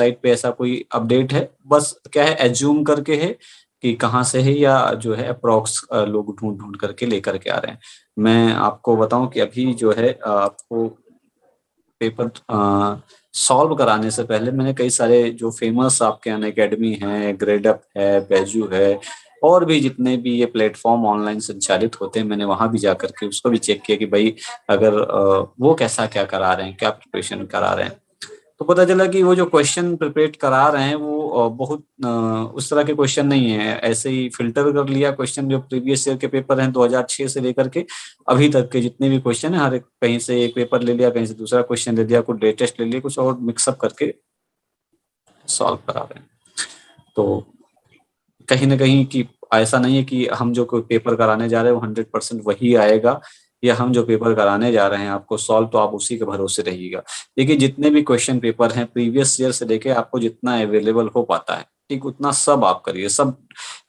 Site पे ऐसा कोई अपडेट है, बस क्या है एज्यूम करके है कि कहाँ से है, या जो है अप्रोक्स लोग ढूंढ ढूंढ करके लेकर के आ रहे हैं। मैं आपको बताऊं कि अभी जो है आपको पेपर सॉल्व कराने से पहले मैंने कई सारे जो फेमस आपके यहाँ एकेडमी है, ग्रेडअप है, बैजू है, और भी जितने भी ये प्लेटफॉर्म ऑनलाइन संचालित होते हैं, मैंने वहां भी जा करके उसको भी चेक किया कि भाई अगर वो कैसा क्या करा रहे हैं, क्या प्रिपरेशन करा रहे हैं। तो पता चला कि वो जो क्वेश्चन प्रिपेयर करा रहे हैं वो बहुत उस तरह के क्वेश्चन नहीं है। ऐसे ही फिल्टर कर लिया क्वेश्चन, जो प्रीवियस ईयर के पेपर हैं 2006 से लेकर के अभी तक के जितने भी क्वेश्चन है, हर एक कहीं से एक पेपर ले लिया, कहीं से दूसरा क्वेश्चन ले लिया, कुछ लेटेस्ट ले लिया, कुछ और मिक्सअप करके सॉल्व करा रहे हैं। तो कहीं ना कहीं कि ऐसा नहीं है कि हम जो कोई पेपर कराने जा रहे हैं वो 100% वही आएगा, या हम जो पेपर कराने जा रहे हैं आपको सॉल्व, तो आप उसी के भरोसे रहिएगा। देखिए जितने भी क्वेश्चन पेपर हैं प्रीवियस ईयर से लेके आपको जितना अवेलेबल हो पाता है, ठीक उतना सब आप करिए। सब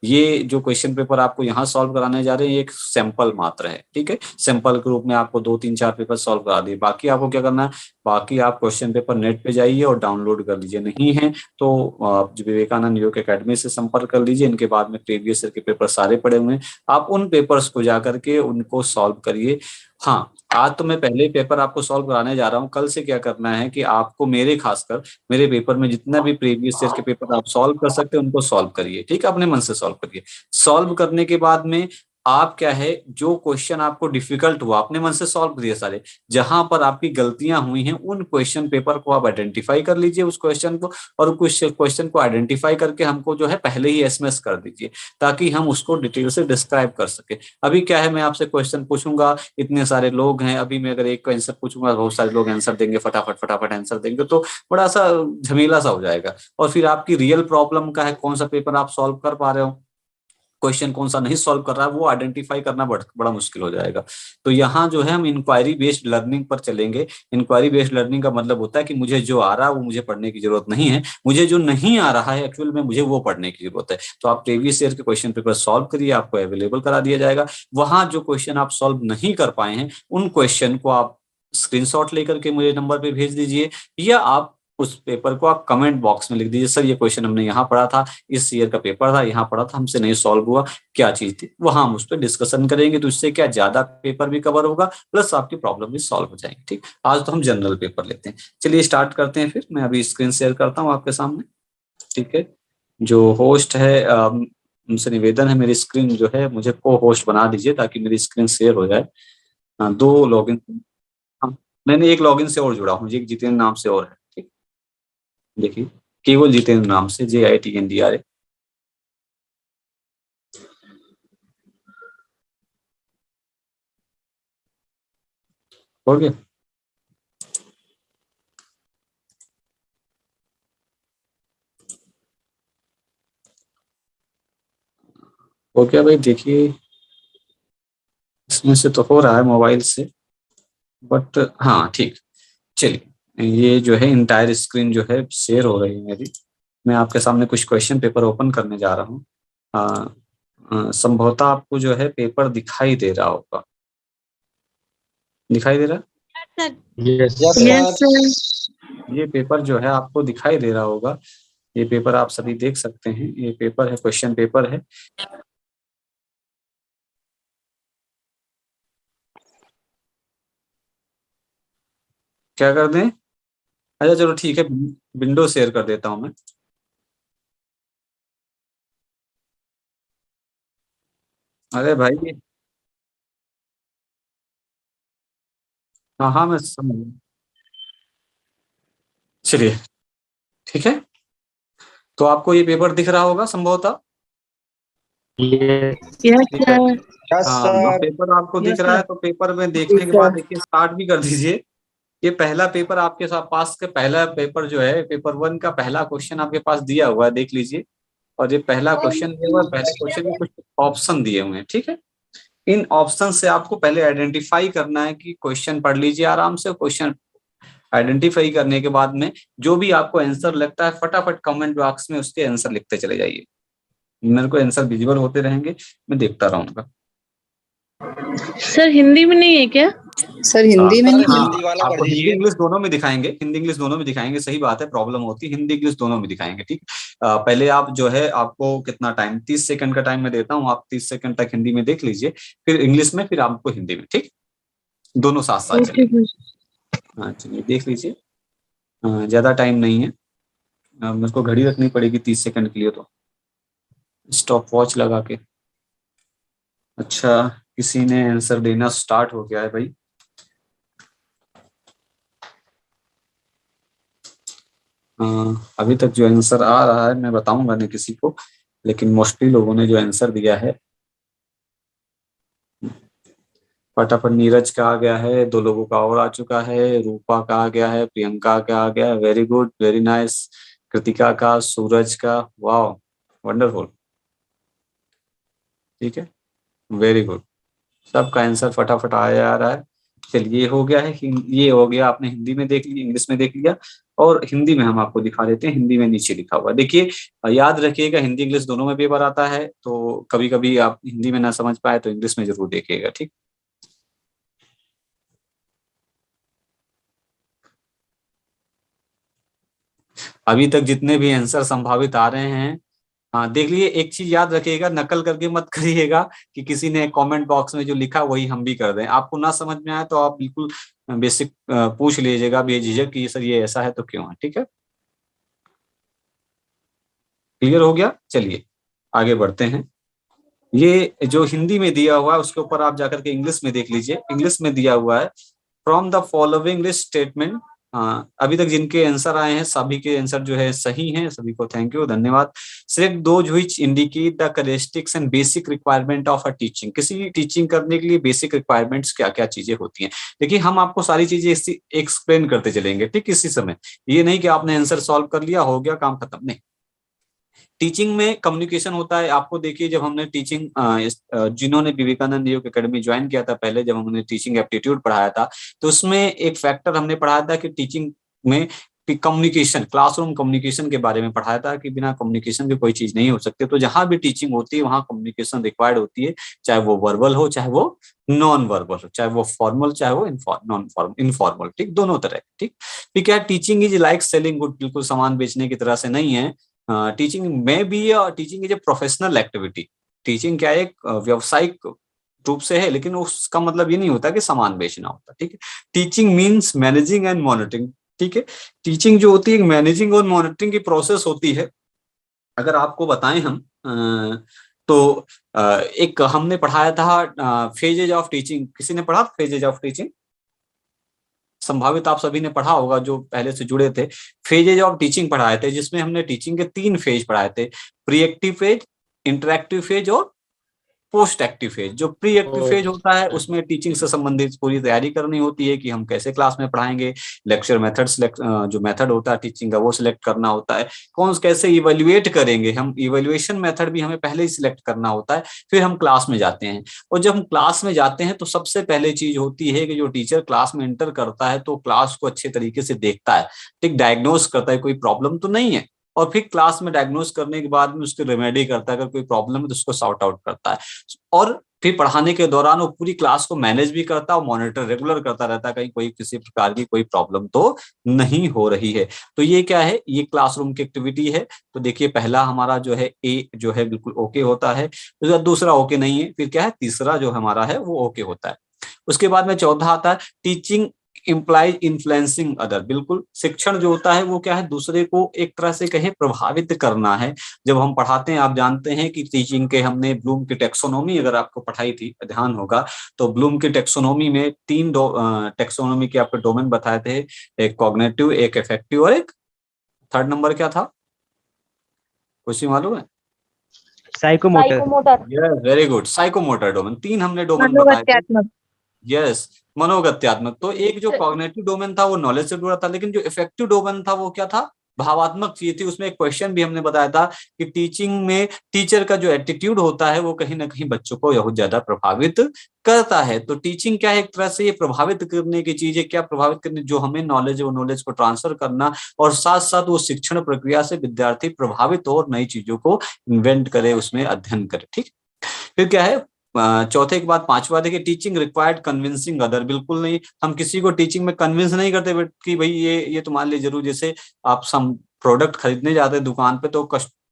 ये जो क्वेश्चन पेपर आपको यहाँ सॉल्व कराने जा रहे हैं, ये एक सैंपल मात्र है, ठीक है। सैंपल के रूप में आपको 2 3 4 पेपर सॉल्व करा दिए, बाकी आपको क्या करना है, बाकी आप क्वेश्चन पेपर नेट पे जाइए और डाउनलोड कर लीजिए। नहीं है तो आप जो विवेकानंद योग एकेडमी से संपर्क कर लीजिए, इनके बाद में प्रीवियस ईयर के पेपर सारे पड़े हुए हैं, आप उन पेपर्स को जा करके उनको सॉल्व करिए। हाँ, आज तो मैं पहले पेपर आपको सॉल्व कराने जा रहा हूँ, कल से क्या करना है कि आपको मेरे खासकर मेरे पेपर में जितना भी प्रीवियस ईयर के पेपर आप सॉल्व कर सकते हैं उनको सॉल्व करिए, ठीक है, अपने मन से सॉल्व करिए। सॉल्व करने के बाद में आप क्या है, जो क्वेश्चन आपको डिफिकल्ट हुआ अपने मन से सॉल्व करिए सारे, जहां पर आपकी गलतियां हुई हैं उन क्वेश्चन पेपर को आप आइडेंटिफाई कर लीजिए उस क्वेश्चन को, और कुछ क्वेश्चन को आइडेंटिफाई करके हमको जो है पहले ही एसएमएस कर दीजिए, ताकि हम उसको डिटेल से डिस्क्राइब कर सके। अभी क्या है, मैं आपसे क्वेश्चन पूछूंगा, इतने सारे लोग हैं, अभी मैं अगर एक का आंसर पूछूंगा बहुत सारे लोग आंसर देंगे, फटाफट फटाफट आंसर देंगे, तो बड़ा सा झमेला सा हो जाएगा। और फिर आपकी रियल प्रॉब्लम का है, कौन सा पेपर आप सॉल्व कर पा रहे हो, क्वेश्चन कौन सा नहीं सॉल्व कर रहा है, वो आइडेंटिफाई करना बड़ा मुश्किल हो जाएगा। तो यहाँ जो है हम इंक्वायरी बेस्ड लर्निंग पर चलेंगे। इंक्वायरी बेस्ड लर्निंग का मतलब होता है कि मुझे जो आ रहा है वो मुझे पढ़ने की जरूरत नहीं है, मुझे जो नहीं आ रहा है एक्चुअल में मुझे वो पढ़ने की जरूरत है। तो आप प्रीवियस ईयर के क्वेश्चन पेपर सॉल्व करिए, आपको अवेलेबल करा दिया जाएगा। वहां जो क्वेश्चन आप सॉल्व नहीं कर पाए हैं उन क्वेश्चन को आप स्क्रीनशॉट लेकर के मुझे नंबर पे भेज दीजिए, या आप उस पेपर को आप कमेंट बॉक्स में लिख दीजिए, सर ये क्वेश्चन हमने यहाँ पढ़ा था, इस ईयर का पेपर था, यहाँ पढ़ा था, हमसे नहीं सॉल्व हुआ, क्या चीज थी। वहां हम उस पर डिस्कशन करेंगे, तो इससे क्या ज्यादा पेपर भी कवर होगा, प्लस आपकी प्रॉब्लम भी सॉल्व हो जाएगी। ठीक, आज तो हम जनरल पेपर लेते हैं। चलिए स्टार्ट करते हैं, फिर मैं अभी स्क्रीन शेयर करता हूँ आपके सामने। ठीक है, जो होस्ट है उनसे निवेदन है, मेरी स्क्रीन जो है मुझे को होस्ट बना दीजिए ताकि मेरी स्क्रीन शेयर हो जाए। हाँ, 2 लॉगिन। हाँ, मैंने एक लॉगिन से और जुड़ा हूँ, एक जितेंद्र नाम से और है। ठीक, देखिए, केवल जितेंद्र नाम से, JITNDR। हो गया? हो गया भाई, देखिए इसमें से तो हो रहा है मोबाइल से, बट हाँ ठीक। चलिए, ये जो है इंटायर स्क्रीन जो है शेयर हो रही है मेरी। मैं आपके सामने कुछ क्वेश्चन पेपर ओपन करने जा रहा हूँ। संभवतः आपको जो है पेपर दिखाई दे रहा होगा, दिखाई दे रहा है? Yes sir. ये पेपर जो है आपको दिखाई दे रहा होगा, ये पेपर आप सभी देख सकते हैं, ये पेपर है, क्वेश्चन पेपर है। क्या कर दें? अच्छा चलो ठीक है, विंडो शेयर कर देता हूँ मैं। अरे भाई, हाँ हाँ मैं समझ गया। चलिए ठीक है, तो आपको ये पेपर दिख रहा होगा संभवतः। ठीक है, हाँ अब पेपर आपको दिख रहा है, तो पेपर में देखने के बाद देखिए स्टार्ट भी कर दीजिए। ये पहला पेपर आपके साथ पास के, पहला पेपर जो है पेपर 1 का पहला क्वेश्चन आपके पास दिया हुआ है, देख लीजिए। और ये पहला क्वेश्चन दिया हुआ है, पहले क्वेश्चन में कुछ ऑप्शन दिए हुए हैं, ठीक है। इन ऑप्शन से आपको पहले आइडेंटिफाई करना है कि क्वेश्चन पढ़ लीजिए आराम से। क्वेश्चन आइडेंटिफाई करने के बाद में जो भी आपको आंसर लगता है फटाफट कमेंट बॉक्स में उसके आंसर लिखते चले जाइए। मेरे को आंसर विजिबल होते रहेंगे, मैं देखता रहूंगा। सर हिंदी में नहीं है क्या? सर हिंदी में सर नहीं। हिंदी हाँ, वाला कर आपको हिंदी दीजिए। इंग्लिश दोनों में दिखाएंगे, हिंदी इंग्लिश दोनों में दिखाएंगे, सही बात है, प्रॉब्लम होती है, हिंदी इंग्लिश दोनों में दिखाएंगे, ठीक। पहले आप जो है, आपको कितना टाइम, 30 सेकंड का टाइम मैं देता हूँ, आप 30 सेकंड तक हिंदी में देख लीजिए, फिर इंग्लिश में, फिर आपको हिंदी में, ठीक। दोनों साथ साथ ओके चलेंगे। सर। हाँ चलिए देख लीजिए। ज्यादा टाइम नहीं है। मेरे को घड़ी रखनी पड़ेगी 30 सेकंड के लिए, तो स्टॉप वॉच लगा के। अच्छा, किसी ने आंसर देना स्टार्ट हो गया है भाई। अभी तक जो आंसर आ रहा है मैं बताऊंगा नहीं किसी को, लेकिन मोस्टली लोगों ने जो आंसर दिया है, फटाफट। नीरज का आ गया है, दो लोगों का और आ चुका है, रूपा का आ गया है, प्रियंका का आ गया है, very good, very nice. Kritika का, सूरज का, वाह, वंडरफुल, ठीक है, वेरी गुड। सबका आंसर फटाफट आया आ रहा है। चलिए ये हो गया है, ये हो गया, आपने हिंदी में देख लिया, इंग्लिश में देख लिया, और हिंदी में हम आपको दिखा देते हैं। हिंदी में नीचे लिखा हुआ है, देखिए। याद रखिएगा, हिंदी इंग्लिश दोनों में पेपर आता है, तो कभी कभी आप हिंदी में ना समझ पाए तो इंग्लिश में जरूर देखिएगा, ठीक। अभी तक जितने भी आंसर संभावित आ रहे हैं, हाँ देख लिए। एक चीज याद रखिएगा, नकल करके मत करिएगा कि किसी ने कमेंट बॉक्स में जो लिखा वही हम भी कर दें। आपको ना समझ में आए तो आप बिल्कुल बेसिक पूछ लीजिएगा बेझिझक कि सर ये ऐसा है तो क्यों है, ठीक है। क्लियर हो गया, चलिए आगे बढ़ते हैं। ये जो हिंदी में दिया हुआ है उसके ऊपर आप जाकर के इंग्लिश में देख लीजिए। इंग्लिश में दिया हुआ है, from the following list statement. हाँ, अभी तक जिनके आंसर आए हैं सभी के आंसर जो है सही हैं, सभी को थैंक यू, धन्यवाद। Select those which indicate the characteristics and basic requirement of a teaching. किसी टीचिंग करने के लिए बेसिक रिक्वायरमेंट्स क्या क्या चीजें होती हैं। देखिए हम आपको सारी चीजें एक्सप्लेन करते चलेंगे, ठीक, इसी समय। ये नहीं कि आपने आंसर सॉल्व कर लिया, हो गया काम खत्म, नहीं। टीचिंग में कम्युनिकेशन होता है। आपको देखिए, जब हमने टीचिंग, जिन्होंने विवेकानंद योग एकेडमी ज्वाइन किया था पहले, जब हमने टीचिंग एप्टीट्यूड पढ़ाया था, तो उसमें एक फैक्टर हमने पढ़ाया था कि टीचिंग में कम्युनिकेशन, क्लासरूम कम्युनिकेशन के बारे में पढ़ाया था कि बिना कम्युनिकेशन की कोई चीज नहीं हो सकती। तो जहां भी टीचिंग होती है वहां कम्युनिकेशन रिक्वायर्ड होती है, चाहे वो वर्बल हो, चाहे वो नॉन वर्बल हो, चाहे वो फॉर्मल, चाहे वो नॉन फॉर्मल, इनफॉर्मल, ठीक, दोनों तरह, ठीक। ठीक है, teaching is like selling good, बिल्कुल सामान बेचने की तरह से नहीं है। टीचिंग में भी, teaching is a professional activity. Teaching क्या है, एक व्यावसायिक रूप से है, लेकिन उसका मतलब ये नहीं होता कि सामान बेचना होता, ठीक है। Teaching means managing and monitoring, ठीक है। टीचिंग जो होती है मैनेजिंग और मॉनिटरिंग की प्रोसेस होती है। अगर आपको बताएं हम, तो एक हमने पढ़ाया था फेजेज ऑफ टीचिंग। किसी ने पढ़ा फेजेज ऑफ टीचिंग? संभावित आप सभी ने पढ़ा होगा जो पहले से जुड़े थे। फेजेज ऑफ टीचिंग पढ़ाए थे, जिसमें हमने टीचिंग के 3 फेज पढ़ाए थे, pre active phase, interactive phase और पोस्ट एक्टिव फेज। जो प्री एक्टिव फेज होता है उसमें टीचिंग से संबंधित पूरी तैयारी करनी होती है कि हम कैसे क्लास में पढ़ाएंगे, लेक्चर मेथड सिलेक्ट, जो मेथड होता है टीचिंग का वो सिलेक्ट करना होता है, कौन कैसे इवेल्युएट करेंगे हम, इवेल्युएशन मेथड भी हमें पहले ही सिलेक्ट करना होता है, फिर हम क्लास में जाते हैं। और जब हम क्लास में जाते हैं तो सबसे पहले चीज होती है कि जो टीचर क्लास में एंटर करता है तो क्लास को अच्छे तरीके से देखता है, ठीक, डायग्नोज करता है कोई प्रॉब्लम तो नहीं है, और फिर क्लास में डायग्नोज करने के बाद में उसकी रेमेडी करता है, अगर कोई प्रॉब्लम है तो उसको सॉर्ट आउट करता है। और फिर पढ़ाने के दौरान वो पूरी क्लास को मैनेज भी करता है और मॉनिटर रेगुलर करता रहता है, कहीं कोई किसी प्रकार की कोई प्रॉब्लम तो नहीं हो रही है। तो ये क्या है, ये क्लासरूम की एक्टिविटी है। तो देखिए पहला हमारा जो है ए जो है बिल्कुल ओके होता है, दूसरा ओके नहीं है, फिर क्या है तीसरा जो हमारा है वो ओके होता है। उसके बाद में चौथा आता है टीचिंग इम्प्लाइज इन्फ्लुएंसिंग अदर। बिल्कुल, शिक्षण जो होता है वो क्या है, दूसरे को एक तरह से कहें प्रभावित करना है। जब हम पढ़ाते हैं, आप जानते हैं कि टीचिंग के हमने ब्लूम की टेक्सोनोमी अगर आपको पढ़ाई थी, ध्यान होगा, तो ब्लूम की टेक्सोनोमी में 3 टेक्सोनोमी के आपके डोमेन बताए थे, एक कॉग्निटिव, एक इफेक्टिव और एक थर्ड नंबर क्या था, कुछ ही मालूम है? Psychomotor. Very good, psychomotor domain, 3 हमने डोमेन बताए थे। मनोगत्यात्मक। यस, मनोगत्यात्मक। तो एक जो कॉग्निटिव डोमेन था वो नॉलेज से जुड़ा था, लेकिन जो इफेक्टिव डोमेन था वो क्या था, भावात्मक चीज थी। उसमें एक क्वेश्चन भी हमने बताया था कि टीचिंग में टीचर का जो एटीट्यूड होता है वो कहीं ना कहीं बच्चों को बहुत ज्यादा प्रभावित करता है। तो टीचिंग क्या है, एक तरह से ये प्रभावित करने की चीज है। क्या प्रभावित करने, जो हमें नॉलेज है वो नॉलेज को ट्रांसफर करना, और साथ साथ वो शिक्षण प्रक्रिया से विद्यार्थी प्रभावित हो और नई चीजों को इन्वेंट करे, उसमें अध्ययन करे, ठीक। फिर क्या है, चौथे के बाद पांचवा देखिए, टीचिंग रिक्वायर्ड कन्विंसिंग अदर। बिल्कुल नहीं, हम किसी को टीचिंग में कन्विंस नहीं करते कि भाई ये तुम्हारे लिए जरूर। जैसे आप सम प्रोडक्ट खरीदने जाते हैं दुकान पे, तो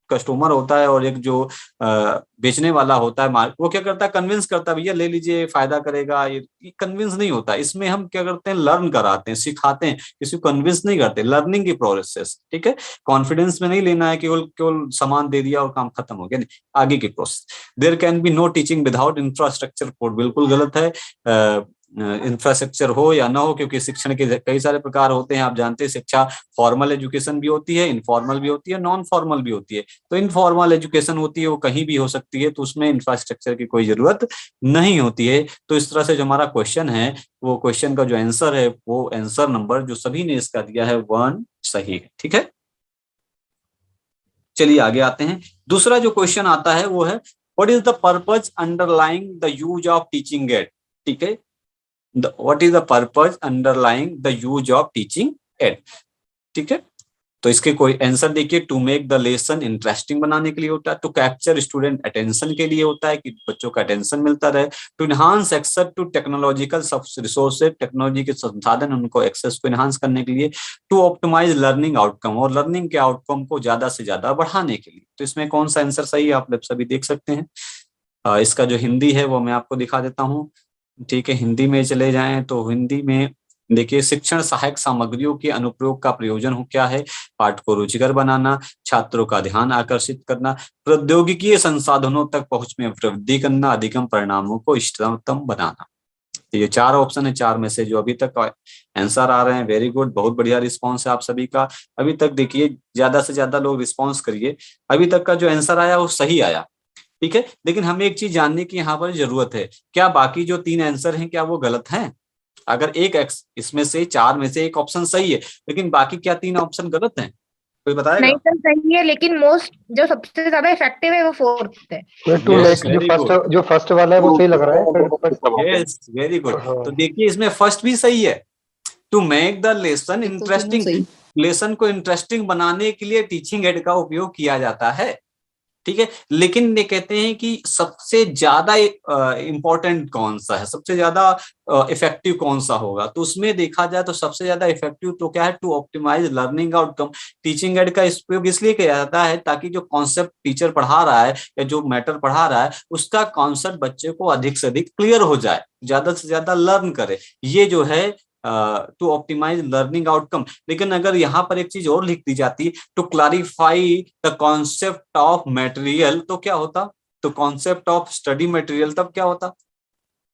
कस्टमर होता है और एक जो बेचने वाला होता है मार्क, वो क्या करता है, कन्विंस करता है, भैया ले लीजिए फायदा करेगा। ये कन्विंस नहीं होता। इसमें हम क्या करते हैं, लर्न कराते हैं, सिखाते हैं, किसी को कन्विंस नहीं करते। लर्निंग की प्रोसेस, ठीक है। कॉन्फिडेंस में नहीं लेना है, केवल केवल सामान दे दिया और काम खत्म हो गया, नहीं, आगे की process. There can be no teaching without infrastructure code, बिल्कुल गलत है। इंफ्रास्ट्रक्चर हो या ना हो, क्योंकि शिक्षण के कई सारे प्रकार होते हैं, आप जानते हैं। शिक्षा फॉर्मल एजुकेशन भी होती है, इनफॉर्मल भी होती है, नॉन फॉर्मल भी होती है। तो इनफॉर्मल एजुकेशन होती है वो कहीं भी हो सकती है, तो उसमें इंफ्रास्ट्रक्चर की कोई जरूरत नहीं होती है। तो इस तरह से जो हमारा क्वेश्चन है, वो क्वेश्चन का जो आंसर है, वो आंसर नंबर जो सभी ने इसका दिया है 1 सही है, ठीक है। चलिए आगे आते हैं। दूसरा जो क्वेश्चन आता है वो है, what is the purpose underlying the use of teaching aid, ठीक है। What is the purpose underlying the use of teaching aid, ठीक है। तो इसके कोई आंसर देखिए, to make the lesson interesting बनाने के लिए होता है, टू कैप्चर स्टूडेंट अटेंशन के लिए होता है कि बच्चों का अटेंशन मिलता रहे, to enhance access to technological resources, technology के संसाधन उनको एक्सेस को इनहांस करने के लिए, टू ऑप्टिमाइज लर्निंग आउटकम, और लर्निंग के आउटकम को ज्यादा से ज्यादा बढ़ाने के लिए। तो इसमें कौन सा आंसर सही है, आप लोग सभी देख सकते हैं। इसका जो हिंदी है वो मैं आपको दिखा देता हूँ, ठीक है। हिंदी में चले जाएं तो हिंदी में देखिए, शिक्षण सहायक सामग्रियों के अनुप्रयोग का प्रयोजन हो क्या है, पाठ को रुचिकर बनाना, छात्रों का ध्यान आकर्षित करना, प्रौद्योगिकीय संसाधनों तक पहुंच में वृद्धि करना, अधिगम परिणामों को इष्टतम बनाना। तो ये चार ऑप्शन है, चार में से जो अभी तक आंसर आ रहे हैं, वेरी गुड, बहुत बढ़िया रिस्पॉन्स है आप सभी का। अभी तक देखिए, ज्यादा से ज्यादा लोग रिस्पॉन्स करिए। अभी तक का जो आंसर आया वो सही आया, ठीक है। लेकिन हमें एक चीज जानने की यहाँ पर जरूरत है, क्या बाकी जो 3 आंसर हैं क्या वो गलत हैं? अगर एक एक्स इसमें से 4 में से एक ऑप्शन सही है, लेकिन बाकी क्या 3 ऑप्शन गलत हैं? कोई नहीं बताएगा? सर, सही है, लेकिन मोस्ट जो सबसे ज्यादा इफेक्टिव है वो फोर्थ है। ये two yes, like very good. जो फर्स्ट वाला है वो सही लग रहा है, फिर सब ओके। Yes, very good. हाँ। तो देखिए, इसमें फर्स्ट भी सही है, टू मेक द लेसन तो तीनों इंटरेस्टिंग। सही। लेसन को इंटरेस्टिंग बनाने के लिए टीचिंग एड का उपयोग किया जाता है, ठीक है। लेकिन ये कहते हैं कि सबसे ज्यादा इंपॉर्टेंट कौन सा है, सबसे ज्यादा इफेक्टिव कौन सा होगा, तो उसमें देखा जाए तो सबसे ज्यादा इफेक्टिव तो क्या है, to optimise learning outcome. Teaching aid का उपयोग इसलिए किया जाता है ताकि जो कॉन्सेप्ट टीचर पढ़ा रहा है या जो मैटर पढ़ा रहा है, उसका कॉन्सेप्ट बच्चे को अधिक से अधिक क्लियर हो जाए, ज्यादा से ज्यादा लर्न करे। ये जो है टू ऑप्टिमाइज लर्निंग आउटकम। लेकिन अगर यहाँ पर एक चीज और लिख दी जाती, to clarify the concept of material, तो क्या होता, तो कॉन्सेप्ट ऑफ स्टडी मटेरियल, तब क्या होता,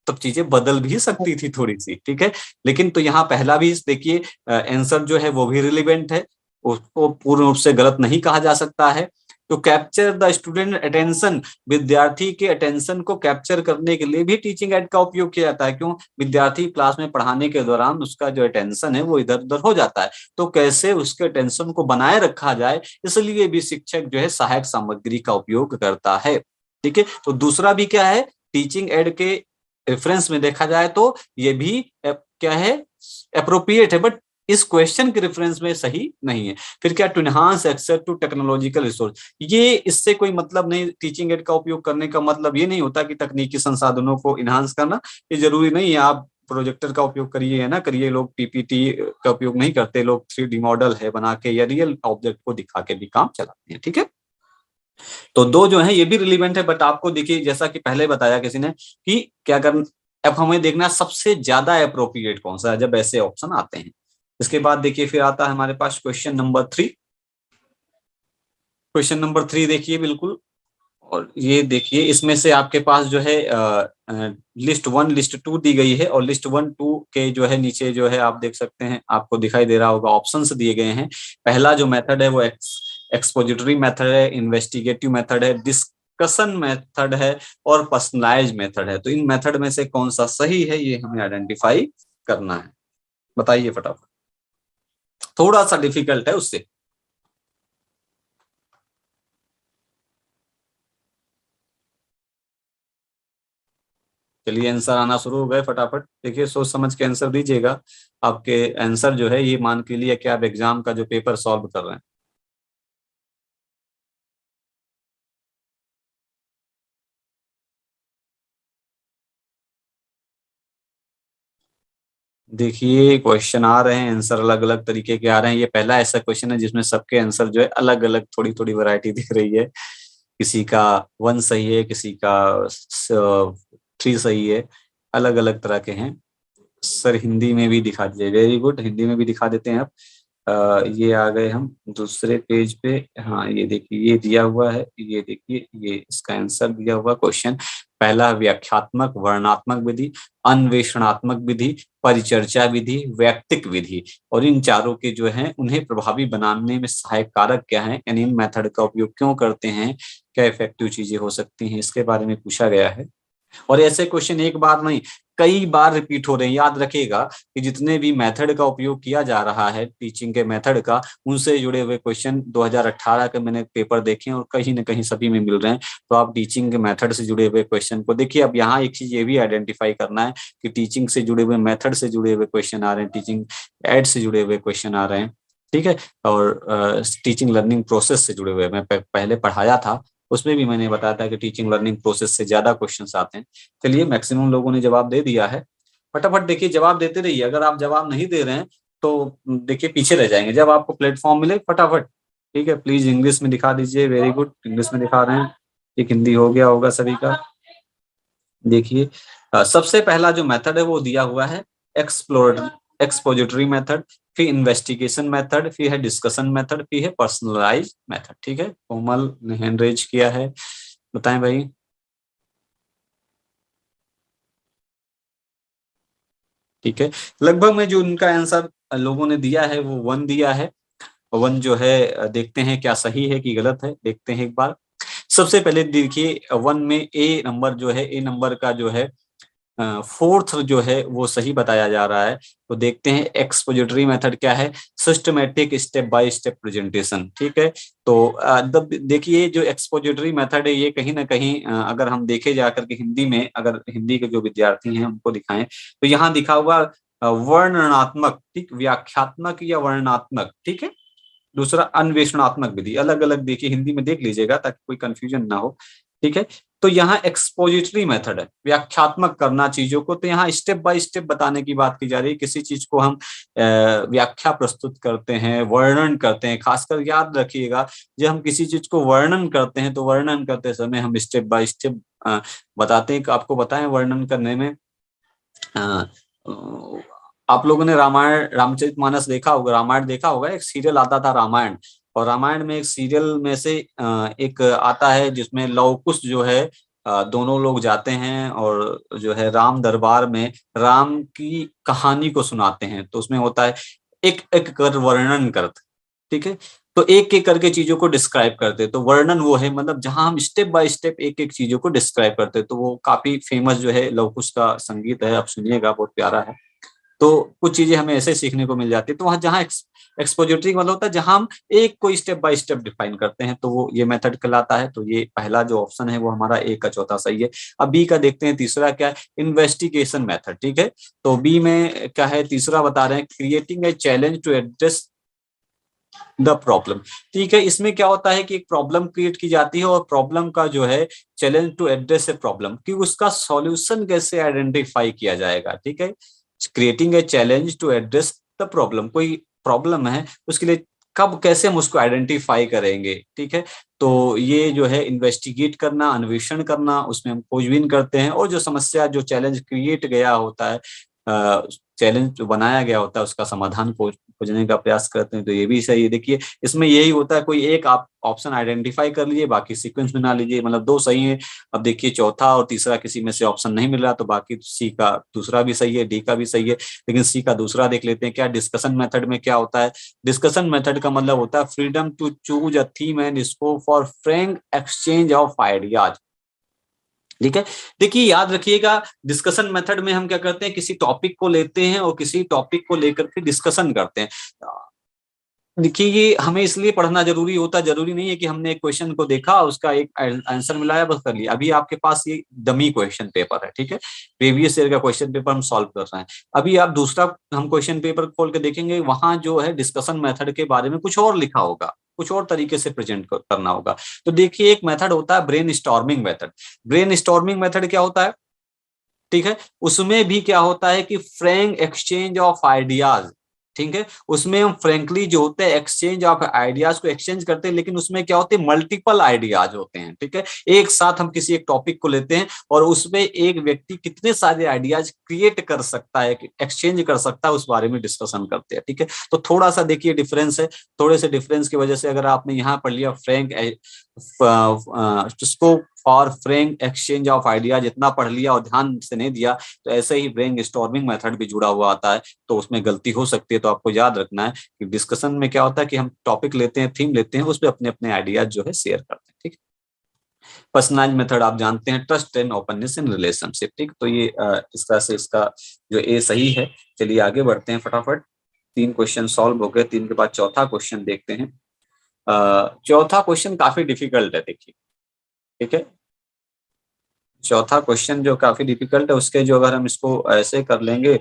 तब चीजें बदल भी सकती थी थोड़ी सी, ठीक है। लेकिन तो यहाँ पहला भी देखिए, आंसर जो है वो भी रिलेवेंट है, उसको पूर्ण रूप से गलत नहीं कहा जा सकता है। तो कैप्चर द स्टूडेंट अटेंशन, विद्यार्थी के अटेंशन को कैप्चर करने के लिए भी टीचिंग एड का उपयोग किया जाता है। क्यों? विद्यार्थी क्लास में पढ़ाने के दौरान उसका जो अटेंशन है वो इधर उधर हो जाता है, तो कैसे उसके अटेंशन को बनाए रखा जाए, इसलिए भी शिक्षक जो है सहायक सामग्री का उपयोग करता है, ठीक है। तो दूसरा भी क्या है, टीचिंग एड के रेफरेंस में देखा जाए तो ये भी क्या है, अप्रोप्रिएट है, बट इस क्वेश्चन के रेफरेंस में सही नहीं है। फिर क्या, to enhance access to technological resource, ये इससे कोई मतलब नहीं। टीचिंग एड का उपयोग करने का मतलब ये नहीं होता कि तकनीकी संसाधनों को इनहांस करना, ये जरूरी नहीं है आप प्रोजेक्टर का उपयोग करिए या ना करिए। लोग पीपीटी का उपयोग नहीं करते, लोग 3D मॉडल है बना के या रियल ऑब्जेक्ट को दिखा के भी काम चलाते हैं, ठीक है। तो दो जो है ये भी रिलीवेंट है, बट आपको देखिए जैसा कि पहले बताया किसी ने कि क्या कर, अब हमें देखना सबसे ज्यादा अप्रोप्रिएट कौन सा है जब ऐसे ऑप्शन आते हैं। इसके बाद देखिए फिर आता है हमारे पास क्वेश्चन नंबर 3। क्वेश्चन नंबर 3 देखिए बिल्कुल, और ये देखिए इसमें से आपके पास जो है लिस्ट 1 लिस्ट 2 दी गई है, और लिस्ट 1 2 के जो है नीचे जो है आप देख सकते हैं, आपको दिखाई दे रहा होगा ऑप्शंस दिए गए हैं। पहला जो मेथड है वो एक्सपोजिटरी मेथड है, इन्वेस्टिगेटिव मेथड है, डिस्कशन मेथड है, और पर्सनलाइज मेथड है। तो इन मेथड में से कौन सा सही है ये हमें आइडेंटिफाई करना है, बताइए फटाफट। थोड़ा सा डिफिकल्ट है उससे। चलिए आंसर आना शुरू हो गए, फटाफट देखिए, सोच समझ के आंसर दीजिएगा। आपके आंसर जो है ये मान के लिए कि आप एग्जाम का जो पेपर सॉल्व कर रहे हैं। देखिए क्वेश्चन आ रहे हैं, आंसर अलग अलग तरीके के आ रहे हैं। ये पहला ऐसा क्वेश्चन है जिसमें सबके आंसर जो है अलग अलग, थोड़ी थोड़ी वैरायटी दिख रही है। किसी का 1 सही है, किसी का 3 सही है, अलग अलग तरह के हैं। सर हिंदी में भी दिखा दीजिए। वेरी गुड, हिंदी में भी दिखा देते हैं आप। ये आ गए हम दूसरे पेज पे। हाँ ये देखिए, ये दिया हुआ है, ये देखिए, ये इसका आंसर दिया हुआ क्वेश्चन। पहला व्याख्यात्मक वर्णनात्मक विधि, अन्वेषणात्मक विधि, परिचर्चा विधि, वैयक्तिक विधि। और इन चारों के जो है उन्हें प्रभावी बनाने में सहायक कारक क्या है, यानी इन मेथड का उपयोग क्यों करते हैं, क्या इफेक्टिव चीजें हो सकती हैं, इसके बारे में पूछा गया है। और ऐसे क्वेश्चन एक बार नहीं, कई बार रिपीट हो रहे हैं। याद रखिएगा कि जितने भी मेथड का उपयोग किया जा रहा है टीचिंग के मेथड का, उनसे जुड़े हुए क्वेश्चन 2018 के मैंने पेपर देखे और कहीं ना कहीं सभी में मिल रहे हैं। तो आप टीचिंग के मेथड से जुड़े हुए क्वेश्चन को देखिए। अब यहाँ एक चीज ये भी आइडेंटिफाई करना है कि टीचिंग से जुड़े हुए मेथड से जुड़े हुए क्वेश्चन आ रहे हैं, टीचिंग एड से जुड़े हुए क्वेश्चन आ रहे हैं, ठीक है। और टीचिंग लर्निंग प्रोसेस से जुड़े हुए, मैं पहले पढ़ाया था उसमें भी मैंने बताया था कि टीचिंग लर्निंग प्रोसेस से ज्यादा क्वेश्चंस आते हैं। चलिए मैक्सिमम लोगों ने जवाब दे दिया है। फटाफट देखिए, जवाब देते रहिए। अगर आप जवाब नहीं दे रहे हैं तो देखिए पीछे रह जाएंगे। जब आपको प्लेटफॉर्म मिले फटाफट, ठीक है, प्लीज इंग्लिश में दिखा दीजिए। वेरी गुड, इंग्लिश में दिखा रहे हैं। एक हिंदी हो गया होगा सभी का। देखिए सबसे पहला जो मेथड है वो दिया हुआ है एक्सपोजिटरी मेथड, फिर इन्वेस्टिगेशन मेथड, फिर है डिस्कशन मेथड, फिर है पर्सनलाइज मेथड, ठीक है। कोमल ने हैंड रेज किया है, बताएं भाई। ठीक है, लगभग में जो उनका आंसर लोगों ने दिया है वो 1 दिया है। 1 जो है देखते हैं क्या सही है कि गलत है, देखते हैं एक बार। सबसे पहले देखिए 1 में ए नंबर जो है, ए नंबर का जो है 4th जो है वो सही बताया जा रहा है। तो देखते हैं एक्सपोजिटरी मेथड क्या है, systematic step by step presentation, ठीक है। तो देखिए जो एक्सपोजिटरी मेथड है ये कहीं ना कहीं अगर हम देखे जाकर के हिंदी में, अगर हिंदी के जो विद्यार्थी हैं उनको दिखाएं तो यहाँ दिखा हुआ वर्णनात्मक, ठीक, व्याख्यात्मक या वर्णनात्मक, ठीक है। दूसरा अन्वेषणात्मक विधि, अलग अलग देखिए हिंदी में देख लीजिएगा ताकि कोई कंफ्यूजन ना हो, ठीक है। तो यहाँ एक्सपोजिटरी मेथड है, व्याख्यात्मक करना चीजों को। तो यहाँ स्टेप बाय स्टेप बताने की बात की जा रही है। किसी चीज को हम व्याख्या प्रस्तुत करते हैं, वर्णन करते हैं। खासकर याद रखिएगा, जब हम किसी चीज को वर्णन करते हैं तो वर्णन करते समय हम स्टेप बाय स्टेप बताते हैं। आपको बताएं वर्णन करने में आप लोगों ने रामायण रामचरितमानस देखा होगा, रामायण देखा होगा। एक सीरियल आता था रामायण, और रामायण में एक सीरियल में से एक आता है जिसमें लव कुश जो है दोनों लोग जाते हैं और जो है राम दरबार में राम की कहानी को सुनाते हैं। तो उसमें होता है एक एक कर वर्णन करते, ठीक है। तो एक एक करके चीजों को डिस्क्राइब करते, तो वर्णन वो है, मतलब जहां हम स्टेप बाय स्टेप एक एक चीजों को डिस्क्राइब करते। तो वो काफी फेमस जो है लव कुश का संगीत है, आप सुनिएगा, बहुत प्यारा है। तो कुछ चीजें हमें ऐसे सीखने को मिल जाती है। तो वहां जहाँ एक्सपोजिटरी मतलब होता है जहां हम एक को स्टेप बाय स्टेप डिफाइन करते हैं, तो वो ये मेथड कहलाता है। तो ये पहला जो ऑप्शन है वो हमारा ए का चौथा सही है। अब बी का देखते हैं, तीसरा क्या है, इन्वेस्टिगेशन मेथड, ठीक है। तो बी में क्या है, तीसरा बता रहे हैं, creating a challenge to address the problem, ठीक है। इसमें क्या होता है कि एक प्रॉब्लम क्रिएट की जाती है और प्रॉब्लम का जो है challenge to address a problem, कि उसका सॉल्यूशन कैसे आइडेंटिफाई किया जाएगा, ठीक है। Creating a challenge to address the problem, कोई प्रॉब्लम है उसके लिए कब कैसे हम उसको आइडेंटिफाई करेंगे, ठीक है। तो ये जो है इन्वेस्टिगेट करना, अन्वेषण करना, उसमें हम खोजबीन करते हैं और जो समस्या, जो चैलेंज क्रिएट गया होता है, चैलेंज जो बनाया गया होता है उसका समाधान खोजने का प्रयास करते हैं। तो ये भी सही है। देखिए इसमें यही होता है, कोई एक आप ऑप्शन आइडेंटिफाई कर लीजिए, बाकी सीक्वेंस में ना लीजिए, मतलब 2 सही है। अब देखिए चौथा और तीसरा किसी में से ऑप्शन नहीं मिल रहा, तो बाकी सी का दूसरा भी सही है, डी का भी सही है, लेकिन सी का दूसरा देख लेते हैं। क्या डिस्कशन मेथड में क्या होता है, डिस्कशन मेथड का मतलब होता है freedom to choose a theme and scope for frank exchange of ideas, ठीक है। देखिए याद रखिएगा, डिस्कशन मेथड में हम क्या करते हैं, किसी टॉपिक को लेते हैं और किसी टॉपिक को लेकर के डिस्कशन करते हैं। देखिए ये हमें इसलिए पढ़ना जरूरी होता है, जरूरी नहीं है कि हमने एक क्वेश्चन को देखा, उसका एक आंसर मिलाया, बस कर लिया। अभी आपके पास ये डमी क्वेश्चन पेपर है, ठीक है, प्रीवियस ईयर का क्वेश्चन पेपर हम सॉल्व कर रहे हैं। अभी आप दूसरा हम क्वेश्चन पेपर खोल के देखेंगे, वहां जो है डिस्कशन मेथड के बारे में कुछ और लिखा होगा, कुछ और तरीके से प्रेजेंट करना होगा। तो देखिए एक मेथड होता है brain storming method. Brain storming method क्या होता है, ठीक है, उसमें भी क्या होता है कि फ्रैंक एक्सचेंज ऑफ आइडियाज, ठीक है, उसमें हम फ्रेंकली जो होते हैं एक्सचेंज ऑफ आइडियाज को एक्सचेंज करते हैं, लेकिन उसमें क्या होते हैं, मल्टीपल आइडियाज होते हैं, ठीक है, एक साथ हम किसी एक टॉपिक को लेते हैं और उसमें एक व्यक्ति कितने सारे आइडियाज क्रिएट कर सकता है, एक्सचेंज कर सकता है, उस बारे में डिस्कशन करते हैं, ठीक है। तो थोड़ा सा देखिए डिफरेंस है, थोड़े से डिफरेंस की वजह से अगर आपने यहाँ पढ़ लिया फ्रैंक जिसको for frank exchange of idea जितना पढ़ लिया और ध्यान से नहीं दिया, तो ऐसे ही ब्रेन स्टॉर्मिंग मेथड भी जुड़ा हुआ आता है, तो उसमें गलती हो सकती है। तो आपको याद रखना है कि डिस्कशन में क्या होता है कि हम टॉपिक लेते हैं, थीम लेते हैं, उस पर अपने अपने आइडियाज जो है शेयर करते हैं, ठीक है। पर्सनलाइज मेथड आप जानते हैं, trust and openness in relationship, ठीक। तो ये इस तरह से इसका जो ए सही है। चलिए आगे बढ़ते हैं फटाफट, 3 क्वेश्चन सॉल्व हो गए, 3 के बाद चौथा क्वेश्चन देखते हैं। चौथा क्वेश्चन काफी डिफिकल्ट है, देखिए, ठीक है। चौथा क्वेश्चन जो काफी डिफिकल्ट है, उसके जो अगर हम इसको ऐसे कर लेंगे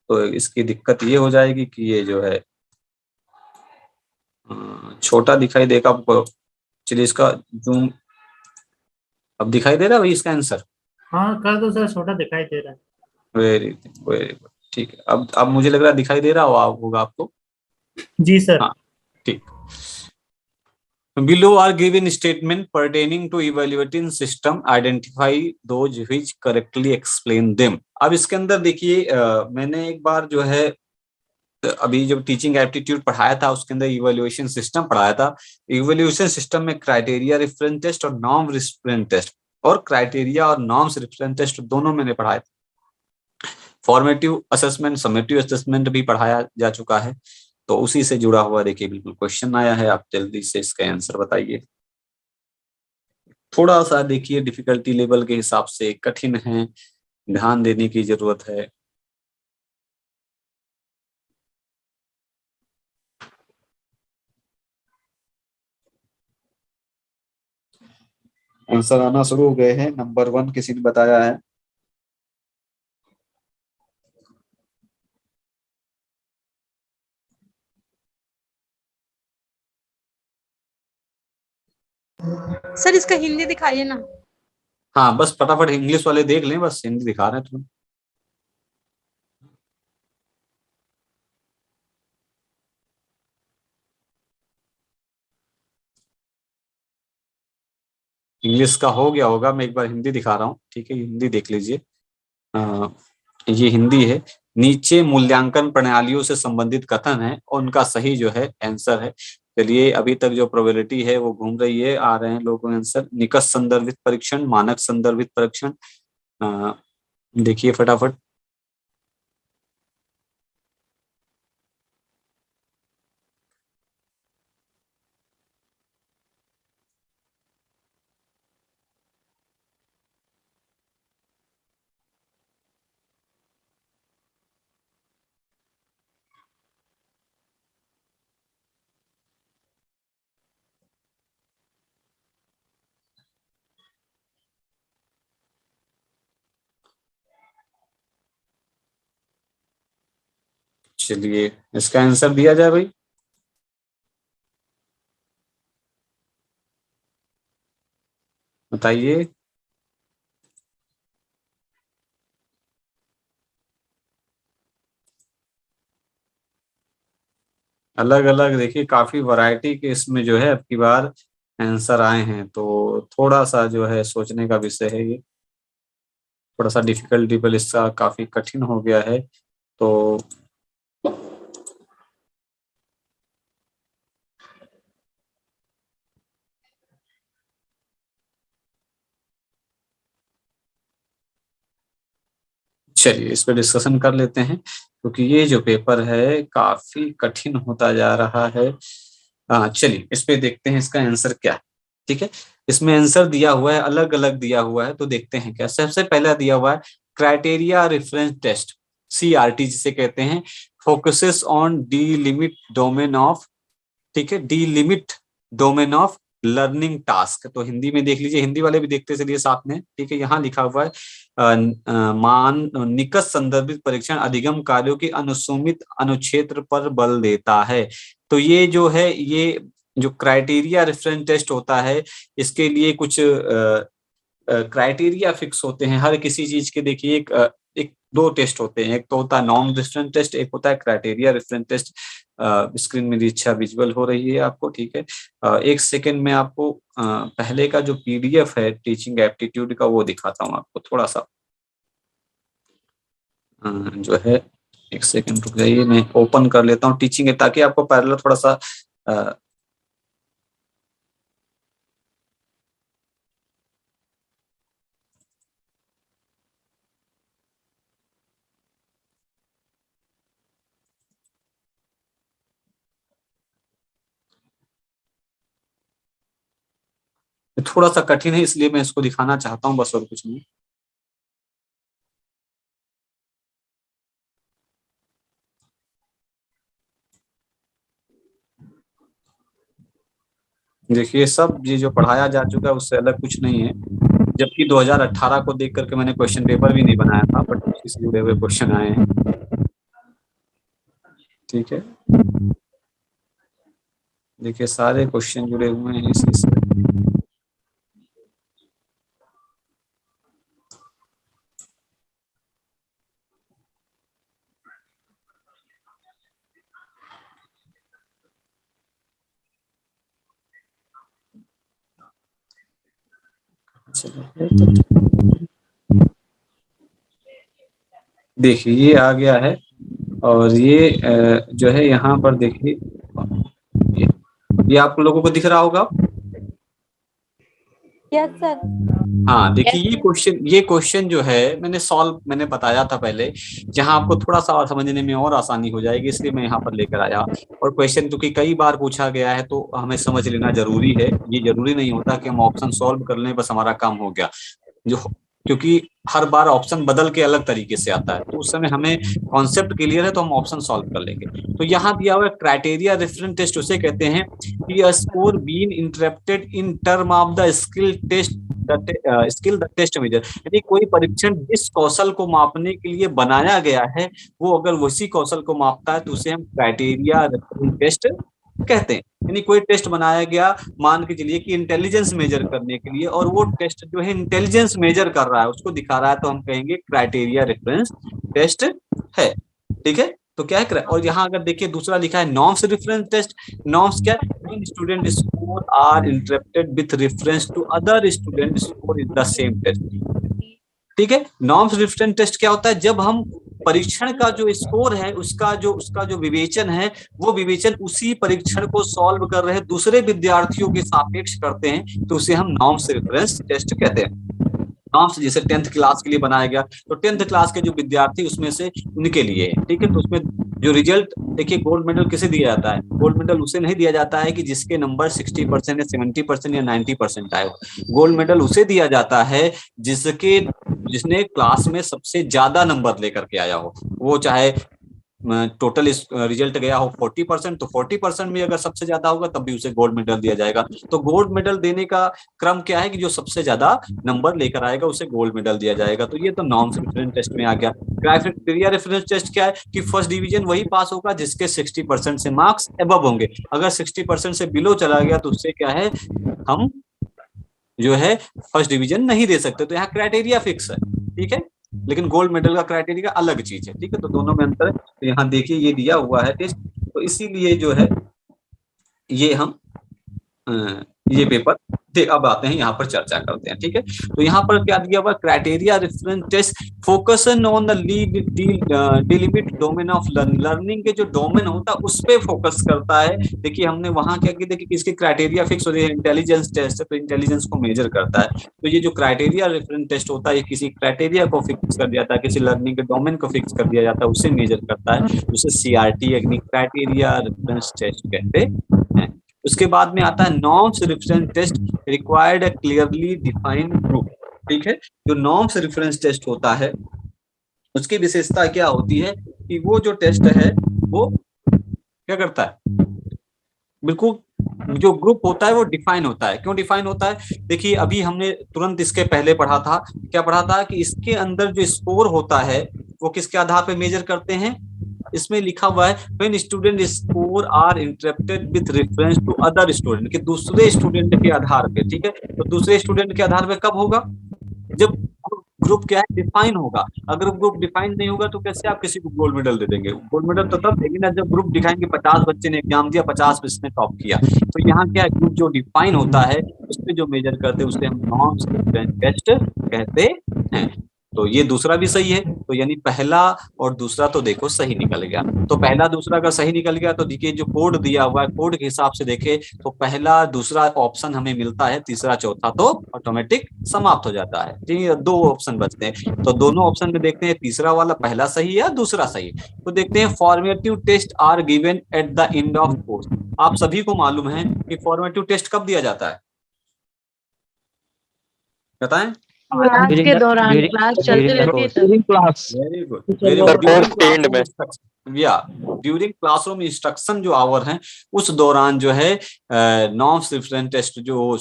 तो इसकी दिक्कत ये हो जाएगी कि ये जो है छोटा दिखाई देगा आपको। चलिए इसका जूम, अब दिखाई दे रहा है भाई इसका आंसर? हाँ कर दो सर, छोटा दिखाई दे रहा है। वेरी वेरी गुड, ठीक है। अब मुझे लग रहा है दिखाई दे रहा होगा आपको। जी सर। हाँ, ठीक। Below are given statement pertaining to evaluating system. Identify those which correctly explain them. अब इसके अंदर देखिए मैंने एक बार जो है अभी जब टीचिंग एप्टीट्यूड पढ़ाया था उसके अंदर इवैल्यूएशन सिस्टम पढ़ाया था। इवैल्यूएशन सिस्टम में क्राइटेरिया रेफरेंस टेस्ट और नॉर्म रेफरेंस टेस्ट, और क्राइटेरिया और नॉर्म्स रेफरेंस टेस्ट दोनों मैंने पढ़ाए। फॉर्मेटिव असेसमेंट, समेटिव असेसमेंट भी पढ़ाया जा चुका है। तो उसी से जुड़ा हुआ देखिए बिल्कुल क्वेश्चन आया है, आप जल्दी से इसका आंसर बताइए। थोड़ा सा देखिए डिफिकल्टी लेवल के हिसाब से कठिन है, ध्यान देने की जरूरत है। आंसर आना शुरू हो गए हैं। नंबर 1 किसी ने बताया है। सर इसका हिंदी दिखाइए ना। हाँ बस फटाफट इंग्लिश वाले देख लें, बस हिंदी दिखा रहे हैं तुम्हें। इंग्लिश का हो गया होगा, मैं एक बार हिंदी दिखा रहा हूँ, ठीक है, हिंदी देख लीजिए। ये हिंदी है। नीचे मूल्यांकन प्रणालियों से संबंधित कथन है और उनका सही जो है आंसर है। चलिए अभी तक जो प्रोबेबिलिटी है वो घूम रही है, आ रहे हैं लोगों के आंसर। निकट संदर्भित परीक्षण, मानक संदर्भित परीक्षण, देखिए फटाफट। चलिए इसका आंसर दिया जाए भाई, बताइए। अलग अलग देखिए काफी वैरायटी के इसमें जो है अब की बार आंसर आए हैं, तो थोड़ा सा जो है सोचने का विषय है ये। थोड़ा सा डिफिकल्ट लेवल इसका काफी कठिन हो गया है। तो चलिए इस पर डिस्कशन कर लेते हैं, क्योंकि ये जो पेपर है काफी कठिन होता जा रहा है। चलिए इस पे देखते हैं इसका आंसर क्या है, ठीक है। इसमें आंसर दिया हुआ है, अलग अलग दिया हुआ है, तो देखते हैं क्या। सबसे पहला दिया हुआ है क्राइटेरिया रेफरेंस टेस्ट, CRT जिसे कहते हैं, focuses on D limit domain of, ठीक है, D limit domain of learning task. तो हिंदी में देख लीजिए, हिंदी वाले भी देखते चलिए साथ में, ठीक है। यहाँ लिखा हुआ है मान निकट संदर्भित परीक्षण अधिगम कार्यों की अनुसूमित अनुक्षेत्र पर बल देता है। तो ये जो है, ये जो क्राइटेरिया रेफरेंस टेस्ट होता है, इसके लिए कुछ क्राइटेरिया फिक्स होते हैं हर किसी चीज के। देखिए एक दो टेस्ट होते हैं, एक तो होता है नॉन रेफरेंस टेस्ट, एक होता है क्राइटेरिया रेफरेंस टेस्ट। स्क्रीन मेरी इच्छा विजुअल हो रही है आपको, ठीक है। एक सेकेंड में आपको पहले का जो पीडीएफ है टीचिंग एप्टीट्यूड का वो दिखाता हूँ आपको थोड़ा सा। जो है एक सेकेंड रुक जाइए, मैं ओपन कर लेता हूँ टीचिंग है ताकि आपको पैरेलल थोड़ा सा थोड़ा सा कठिन है इसलिए मैं इसको दिखाना चाहता हूँ, बस और कुछ नहीं। देखिए सब ये जो पढ़ाया जा चुका है उससे अलग कुछ नहीं है, जबकि 2018 को देख करके मैंने क्वेश्चन पेपर भी नहीं बनाया था, बट उसी से जुड़े हुए क्वेश्चन आए हैं, ठीक है। देखिए सारे क्वेश्चन जुड़े हुए हैं इसी से। देखिए ये आ गया है, और ये जो है यहाँ पर देखिए ये आप लोगों को दिख रहा होगा। Yes sir. हाँ देखिए ये क्वेश्चन जो है मैंने बताया था पहले, जहां आपको थोड़ा सा और समझने में और आसानी हो जाएगी, इसलिए मैं यहाँ पर लेकर आया। और क्वेश्चन क्योंकि कई बार पूछा गया है तो हमें समझ लेना जरूरी है। ये जरूरी नहीं होता कि हम ऑप्शन सॉल्व कर लें बस हमारा काम हो गया, जो क्योंकि हर बार ऑप्शन बदल के अलग तरीके से आता है, तो उस समय हमें कॉन्सेप्ट क्लियर है तो हम ऑप्शन सॉल्व कर लेंगे। तो यहाँ दिया हुआ क्राइटेरिया रेफरेंस टेस्ट उसे कहते हैं कि a score been interpreted in term of the skill the test measure, यानी कोई परीक्षण जिस कौशल को मापने के लिए बनाया गया है वो अगर उसी कौशल को मापता है तो उसे हम क्राइटेरिया रेफरेंस टेस्ट कहते हैं। यानी कोई टेस्ट बनाया गया, मान के चलिए कि इंटेलिजेंस मेजर करने के लिए, और वो टेस्ट जो है इंटेलिजेंस मेजर कर रहा है, उसको दिखा रहा है, तो हम कहेंगे क्राइटेरिया रेफरेंस टेस्ट है, ठीक है। तो क्या है, और यहाँ अगर देखिए दूसरा लिखा है नॉर्म्स रेफरेंस टेस्ट। नॉर्म्स क्या है, when student score are interpreted with reference to other student score in the same test, ठीक है। नॉर्म्स रेफरेंस टेस्ट क्या होता है, जब हम परीक्षण का जो स्कोर है उसका जो विवेचन है, वो विवेचन उसी परीक्षण को सॉल्व कर रहे दूसरे विद्यार्थियों के सापेक्ष करते हैं, तो उसे हम नॉर्म्स रेफरेंस टेस्ट कहते हैं। नॉर्म्स जैसे 10th क्लास के लिए बनाया गया, तो 10th क्लास के जो विद्यार्थी उसमें से उनके लिए, ठीक है। तो उसमें जो रिजल्ट, देखिए गोल्ड मेडल किसे दिया जाता है, गोल्ड मेडल उसे नहीं दिया जाता है कि जिसके नंबर 60% या 70% या 90% आए। गोल्ड मेडल उसे दिया जाता है जिसने क्लास में सबसे ज्यादा नंबर लेकर के आया हो, वो चाहे टोटल रिजल्ट गया हो 40%, तो 40% में अगर सबसे ज्यादा होगा तब भी उसे गोल्ड मेडल दिया जाएगा। तो गोल्ड मेडल देने का क्रम क्या है कि जो सबसे ज्यादा नंबर लेकर आएगा उसे गोल्ड मेडल दिया जाएगा। तो ये तो नॉर्म्स रेफरेंस टेस्ट में आ गया। क्राइटेरिया रेफरेंस टेस्ट क्या है कि फर्स्ट डिवीजन वही पास होगा जिसके 60% से मार्क्स अबव होंगे। अगर 60% से बिलो चला गया तो उससे क्या है, हम जो है फर्स्ट डिवीजन नहीं दे सकते। तो यहाँ क्राइटेरिया फिक्स है, ठीक है, लेकिन गोल्ड मेडल का क्राइटेरिया अलग चीज है, ठीक है। तो दोनों में अंतर है। तो यहाँ देखिए ये दिया हुआ है टेस्ट, तो इसीलिए जो है ये हम ये पेपर अब आते हैं यहाँ पर चर्चा करते हैं, ठीक है। तो यहाँ पर क्या दिया हुआ, criteria reference test focus on the delimit domain of learning के जो डोमेन होता है उस पे फोकस करता है। देखिए हमने वहां क्या किया, देखिए इसके क्राइटेरिया फिक्स हो रही है, इंटेलिजेंस टेस्ट है तो इंटेलिजेंस को मेजर करता है। तो ये जो क्राइटेरिया रेफरेंस टेस्ट होता है किसी क्राइटेरिया को फिक्स कर दिया जाता है, किसी लर्निंग के डोमेन को फिक्स कर दिया जाता है, उसे मेजर करता है, उसे CRT यानी क्राइटेरिया रेफरेंस टेस्ट कहते हैं। उसके बाद में आता है norms reference test required a clearly defined group, ठीक है। जो नॉर्म्स रेफरेंस टेस्ट होता है उसकी विशेषता क्या होती है कि वो जो टेस्ट है वो क्या करता है, बिल्कुल जो ग्रुप होता है वो डिफाइन होता है। क्यों डिफाइन होता है, देखिए अभी हमने तुरंत इसके पहले पढ़ा था, क्या पढ़ा था कि इसके अंदर जो स्कोर होता है वो किसके आधार पर मेजर करते हैं, इसमें लिखा हुआ है when student score are interpreted with reference to other student, कि दूसरे स्टूडेंट के आधार पे, ठीक है। तो दूसरे स्टूडेंट के आधार पे कब होगा, जब ग्रुप क्या है, डिफाइन होगा। अगर ग्रुप डिफाइन नहीं होगा तो कैसे आप किसी को गोल्ड मेडल दे देंगे? गोल्ड मेडल तो तब देंगे ना जब ग्रुप दिखाएंगे 50 बच्चे ने एग्जाम दिया, 50 इसने टॉप किया। तो यहाँ क्या है, ग्रुप जो डिफाइन होता है उस पे जो मेजर करते हैं उसे हम नॉर्म्स डिफरेंट टेस्ट कहते हैं। तो ये दूसरा भी सही है, तो यानी पहला और दूसरा तो देखो सही निकल गया। तो पहला दूसरा का सही निकल गया, तो देखिए जो कोड दिया हुआ है कोड के हिसाब से देखे तो पहला दूसरा ऑप्शन हमें मिलता है, तीसरा चौथा तो ऑटोमेटिक समाप्त हो जाता है। ठीक है, 2 ऑप्शन बचते हैं, तो दोनों ऑप्शन में देखते हैं तीसरा वाला पहला सही है या दूसरा सही है। तो देखते हैं, formative test are given at the end of course. आप सभी को मालूम है कि फॉर्मेटिव टेस्ट कब दिया जाता है, बताएं? क्लास के दौरान, क्लास चलते रहती है तब। Class very good, very good. Course के एंड में। ड्यूरिंग क्लासरूम इंस्ट्रक्शन जो आवर हैं उस दौरान जो है नॉर्म्स डिफरेंट टेस्ट जो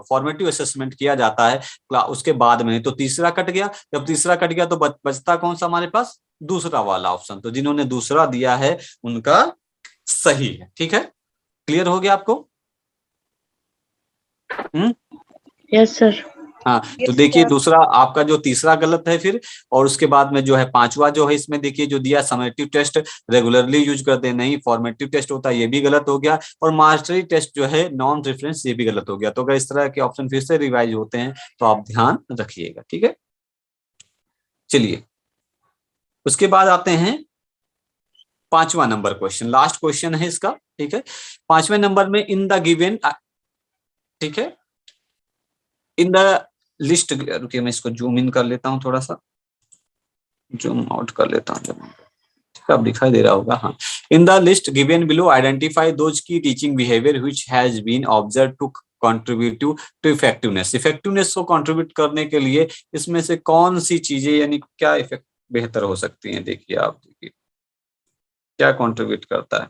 फॉर्मेटिव असेसमेंट किया जाता है उसके बाद में। तो तीसरा कट गया, जब तीसरा कट गया तो बचता कौन सा हमारे पास, दूसरा वाला ऑप्शन। तो जिन्होंने दूसरा दिया है उनका सही है। ठीक है, क्लियर हो गया आपको? Yes sir. हाँ, तो देखिए दूसरा आपका जो तीसरा गलत है फिर, और उसके बाद में जो है पांचवा जो है इसमें देखिए जो दिया समेटिव टेस्ट रेगुलरली यूज करते नहीं, फॉर्मेटिव टेस्ट होता है, ये भी गलत हो गया। और मास्टरी टेस्ट जो है नॉन रेफरेंस, ये भी गलत हो गया। तो अगर इस तरह के ऑप्शन फिर से रिवाइज होते हैं तो आप ध्यान रखिएगा। ठीक है, चलिए उसके बाद आते हैं 5वां नंबर क्वेश्चन, लास्ट क्वेश्चन है इसका। ठीक है, 5वें नंबर में इन द गिवन, ठीक है, इन द लिस्ट, रुकिए मैं इसको जूम इन कर लेता हूं, थोड़ा सा जूम आउट कर लेता हूं, ठीक है, अब दिखाई दे रहा होगा। हाँ, in the list given below identify those key teaching behaviour which has been observe to contribute to effectiveness. Effectiveness को कंट्रीब्यूट करने के लिए इसमें से कौन सी चीजें यानी क्या इफेक्ट बेहतर हो सकती हैं? देखिए आप, देखिए क्या कंट्रीब्यूट करता है,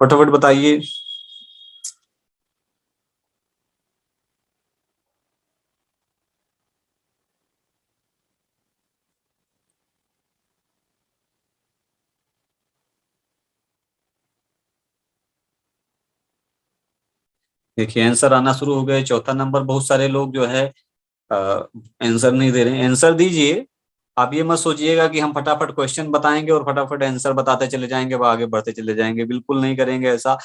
फटाफट बताइए। देखिए आंसर आना शुरू हो गए। चौथा नंबर, बहुत सारे लोग जो है आंसर नहीं दे रहे हैं, आंसर दीजिए। आप ये मत सोचिएगा कि हम फटाफट क्वेश्चन बताएंगे और फटाफट आंसर बताते चले जाएंगे, वो आगे बढ़ते चले जाएंगे, बिल्कुल नहीं करेंगे ऐसा।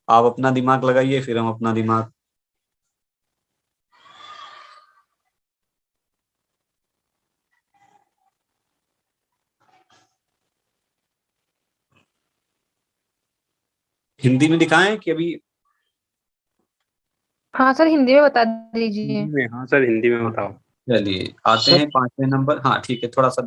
आप अपना दिमाग लगाइए, फिर हम अपना दिमाग। हिंदी में दिखाएं कि अभी? हाँ सर, हिंदी में बता दीजिए। हाँ सर, हिंदी में बताओ। चलिए आते हैं 5वें नंबर। हाँ ठीक है, थोड़ा सा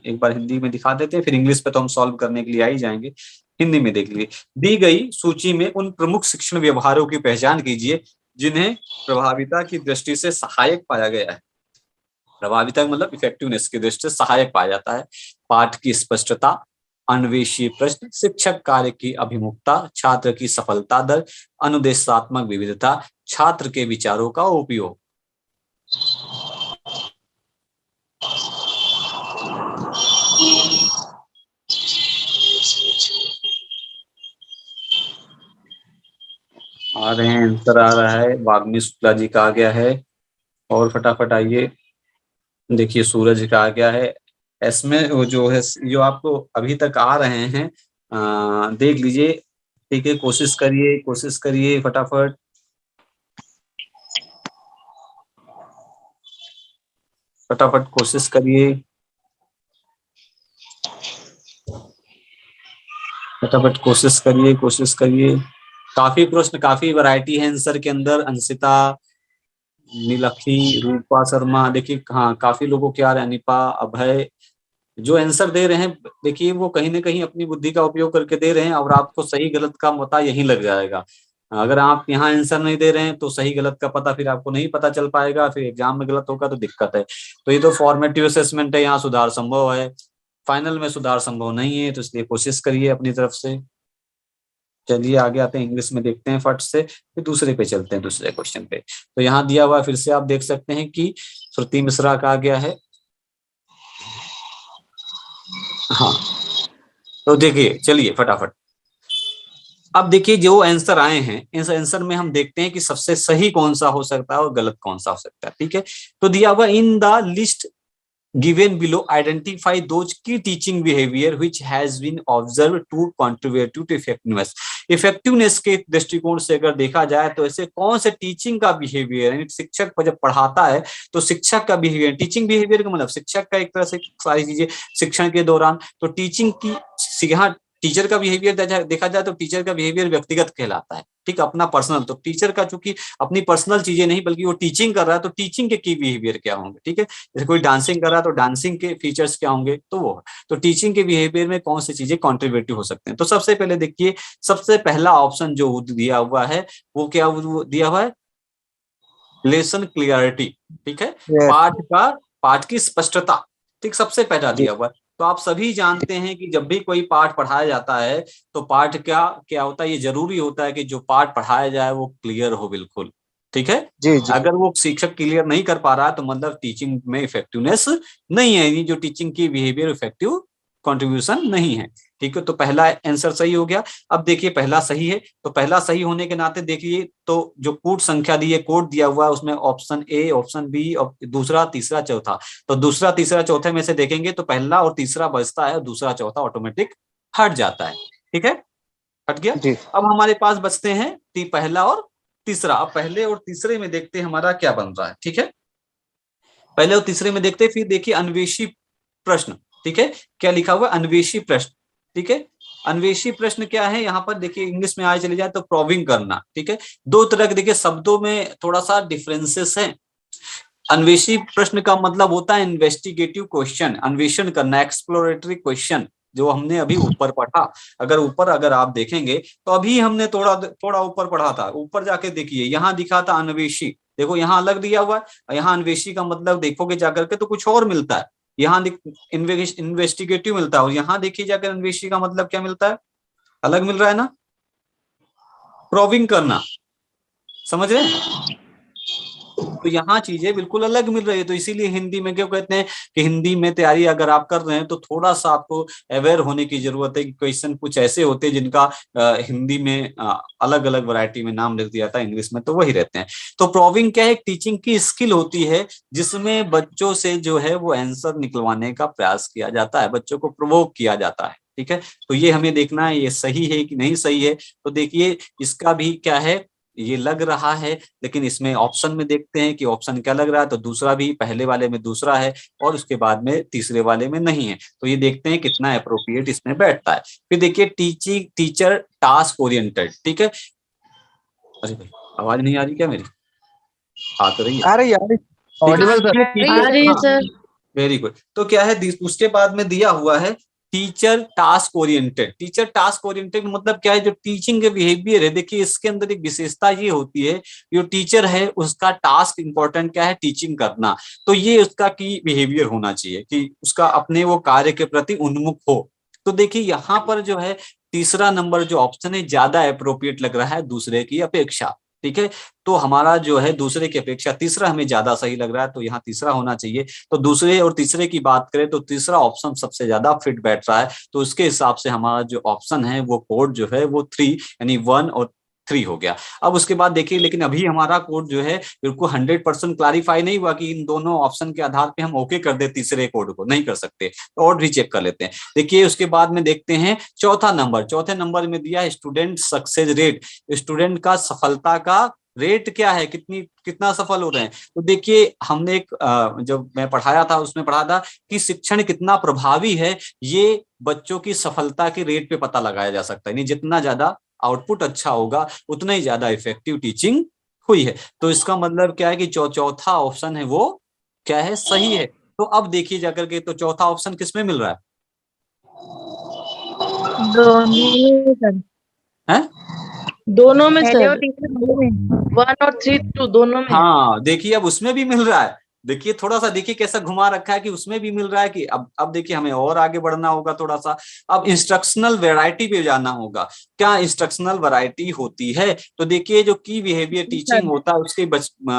एक बार हिंदी में दिखा देते हैं, फिर इंग्लिश पे तो हम सॉल्व करने के लिए आ ही जाएंगे। हिंदी में देख लीजिए, दी गई सूची में उन प्रमुख शिक्षण व्यवहारों की पहचान कीजिए जिन्हें प्रभाविता की दृष्टि से सहायक पाया गया है। प्रभाविता मतलब इफेक्टिवनेस की दृष्टि से सहायक पाया जाता है। पाठ की स्पष्टता, अन्वेषी प्रश्न, शिक्षक कार्य की अभिमुखता, छात्र की सफलता दर, अनुदेशात्मक विविधता, छात्र के विचारों का उपयोग। आ रहे हैं, आंसर आ रहा है, वाग्मी शुक्ला जी का आ गया है, और फटाफट आइए। देखिए सूरज का आ गया है। इसमें वो जो है, जो आपको अभी तक आ रहे हैं देख लीजिए। ठीक है, कोशिश करिए, कोशिश करिए फटाफट। फटाफट कोशिश करिए, फटाफट कोशिश करिए, कोशिश करिए। काफी प्रश्न, काफी वैरायटी है आंसर के अंदर। अंशिता, नीलखी, रूपा शर्मा, देखिए हाँ काफी लोगों के आ रहे हैं। अनिपा, अभय जो आंसर दे रहे हैं, देखिए वो कहीं ना कहीं अपनी बुद्धि का उपयोग करके दे रहे हैं, और आपको सही गलत का पता यहीं लग जाएगा। अगर आप यहाँ आंसर नहीं दे रहे हैं तो सही गलत का पता फिर आपको नहीं पता चल पाएगा, फिर एग्जाम में गलत होगा तो दिक्कत है। तो ये तो फॉर्मेटिव असेसमेंट है, यहाँ सुधार संभव है, फाइनल में सुधार संभव नहीं है, तो इसलिए कोशिश करिए अपनी तरफ से। चलिए आगे आते हैं, इंग्लिश में देखते हैं फट से, फिर दूसरे पे चलते हैं, दूसरे क्वेश्चन पे। तो यहाँ दिया हुआ फिर से आप देख सकते हैं कि श्रुति मिश्रा का आ गया है। हाँ, तो देखिए चलिए फटाफट, अब देखिए जो आंसर आए हैं, इस आंसर में हम देखते हैं कि सबसे सही कौन सा हो सकता है और गलत कौन सा हो सकता है। ठीक है, तो दिया हुआ इन the list given below identify those key teaching behavior which has been observed to contribute to effectiveness। Effectiveness के दृष्टिकोण से अगर देखा जाए तो ऐसे कौन से टीचिंग का बिहेवियर, यानी शिक्षक को जब पढ़ाता है तो शिक्षक का बिहेवियर, टीचिंग बिहेवियर का मतलब शिक्षक का एक तरह से सारी चीजें शिक्षण के दौरान, तो टीचिंग की यहाँ टीचर का बिहेवियर देखा जाए तो टीचर का बिहेवियर व्यक्तिगत कहलाता है। ठीक, अपना पर्सनल, तो टीचर का चूंकि अपनी पर्सनल चीजें नहीं बल्कि वो टीचिंग कर रहा है तो टीचिंग के की बिहेवियर क्या होंगे। ठीक है, जैसे कोई डांसिंग कर रहा है तो डांसिंग के फीचर्स क्या होंगे, तो वो तो टीचिंग के बिहेवियर में कौन सी चीजें कॉन्ट्रीब्यूटिव हो सकते हैं। तो सबसे पहले देखिए, सबसे पहला ऑप्शन जो दिया हुआ है वो क्या दिया हुआ है, लेसन क्लियरिटी। ठीक है, पाठ की स्पष्टता। ठीक, सबसे पहला दिया हुआ है। तो आप सभी जानते हैं कि जब भी कोई पाठ पढ़ाया जाता है तो पाठ क्या होता है, ये जरूरी होता है कि जो पाठ पढ़ाया जाए वो क्लियर हो बिल्कुल। ठीक है जी। अगर वो शिक्षक क्लियर नहीं कर पा रहा तो मतलब टीचिंग में इफेक्टिवनेस नहीं है, जो टीचिंग की बिहेवियर इफेक्टिव कंट्रीब्यूशन नहीं है। ठीक है, तो पहला आंसर सही हो गया। अब देखिए पहला सही है, तो पहला सही होने के नाते देखिए तो जो कूट संख्या दी है, कोड दिया हुआ है उसमें ऑप्शन ए, ऑप्शन बी और दूसरा, तीसरा, चौथा, तो दूसरा, तीसरा, चौथे में से देखेंगे तो पहला और तीसरा बचता है, दूसरा चौथा ऑटोमेटिक हट जाता है। ठीक है, हट गया। अब हमारे पास बचते हैं पहला और तीसरा। अब पहले और तीसरे में देखते हैं हमारा क्या बन रहा है। ठीक है, पहले और तीसरे में देखते हैं, फिर देखिए अन्वेषी प्रश्न। ठीक है, क्या लिखा हुआ, अन्वेषी प्रश्न। ठीक है, अन्वेषी प्रश्न क्या है, यहाँ पर देखिए इंग्लिश में आए चले जाए तो प्रोबिंग करना। ठीक है, दो तरह के देखिए शब्दों में थोड़ा सा डिफरेंसेस है। अन्वेषी प्रश्न का मतलब होता है इन्वेस्टिगेटिव क्वेश्चन, अन्वेषण करना, एक्सप्लोरेटरी क्वेश्चन, जो हमने अभी ऊपर पढ़ा। अगर आप देखेंगे तो अभी हमने थोड़ा ऊपर पढ़ा था, ऊपर जाके देखिए यहाँ दिखा था अन्वेषी, देखो यहाँ अलग दिया हुआ है, यहाँ अन्वेषी का मतलब देखोगे जाकर के तो कुछ और मिलता है, यहाँ इन्वेस्टिगेटिव मिलता है, और यहाँ देखिए जाकर अन्वेषी का मतलब क्या मिलता है, अलग मिल रहा है ना, प्रोबिंग करना, समझ रहे हैं। तो यहाँ चीजें बिल्कुल अलग मिल रही है। तो इसीलिए हिंदी में क्यों कहते हैं कि हिंदी में तैयारी अगर आप कर रहे हैं तो थोड़ा सा आपको अवेयर होने की जरूरत है कि क्वेश्चन कुछ ऐसे होते हैं जिनका हिंदी में अलग अलग वैरायटी में नाम लिख दिया था, इंग्लिश में तो वही रहते हैं। तो प्रोबिंग क्या है, टीचिंग की स्किल होती है जिसमें बच्चों से जो है वो आंसर निकलवाने का प्रयास किया जाता है, बच्चों को प्रोवोक किया जाता है। ठीक है, तो ये हमें देखना है ये सही है कि नहीं सही है। तो देखिए इसका भी क्या है, ये लग रहा है, लेकिन इसमें ऑप्शन में देखते हैं कि ऑप्शन क्या लग रहा है, तो दूसरा भी पहले वाले में दूसरा है और उसके बाद में तीसरे वाले में नहीं है। तो ये देखते हैं कितना अप्रोप्रिएट इसमें बैठता है। फिर देखिए टीचर टास्क ओरिएंटेड। ठीक है, अरे भाई आवाज नहीं आ रही क्या मेरी, आ तो रही है, आ रही है सर। Very good. तो क्या है, उसके बाद में दिया हुआ है teacher task oriented. Teacher task oriented मतलब क्या है, जो टीचिंग के बिहेवियर है, देखिए इसके अंदर एक विशेषता ये होती है, जो टीचर है उसका टास्क इंपॉर्टेंट क्या है, टीचिंग करना। तो ये उसका की बिहेवियर होना चाहिए कि उसका अपने वो कार्य के प्रति उन्मुख हो। तो देखिए यहाँ पर जो है तीसरा नंबर जो ऑप्शन है ज्यादा अप्रोप्रिएट लग रहा है दूसरे की अपेक्षा। ठीक है, तो हमारा जो है दूसरे की अपेक्षा तीसरा हमें ज्यादा सही लग रहा है, तो यहाँ तीसरा होना चाहिए। तो दूसरे और तीसरे की बात करें तो तीसरा ऑप्शन सबसे ज्यादा फिट बैठ रहा है, तो उसके हिसाब से हमारा जो ऑप्शन है वो कोड जो है वो 3 यानी 1 और 3 हो गया। अब उसके बाद देखिए, लेकिन अभी हमारा कोड जो है बिल्कुल 100% क्लैरिफाई नहीं हुआ कि इन दोनों ऑप्शन के आधार पे हम ओके कर दे, तीसरे कोड को नहीं कर सकते, तो और भी चेक कर लेते हैं। देखिए उसके बाद में देखते हैं चौथे नंबर में दिया है स्टूडेंट सक्सेस रेट, स्टूडेंट का सफलता का रेट क्या है, कितना सफल हो रहे हैं। तो देखिए हमने एक जब मैं पढ़ाया था उसमें पढ़ा था कि शिक्षण कितना प्रभावी है, ये बच्चों की सफलता के रेट पे पता लगाया जा सकता है। नहीं, जितना ज्यादा आउटपुट अच्छा होगा उतना ही ज्यादा इफेक्टिव टीचिंग हुई है। तो इसका मतलब क्या है कि चौथा ऑप्शन है वो क्या है, सही है। तो अब देखिए जाकर के, तो चौथा ऑप्शन किसमें मिल रहा है, दोनों में सर, 1 और 3 दोनों में। हाँ देखिए अब उसमें भी मिल रहा है। देखिए थोड़ा सा देखिए कैसा घुमा रखा है कि उसमें भी मिल रहा है कि अब देखिए हमें और आगे बढ़ना होगा थोड़ा सा। अब इंस्ट्रक्शनल वैरायटी पे जाना होगा, क्या इंस्ट्रक्शनल वैरायटी होती है। तो देखिए जो की बिहेवियर टीचिंग होता है उसकी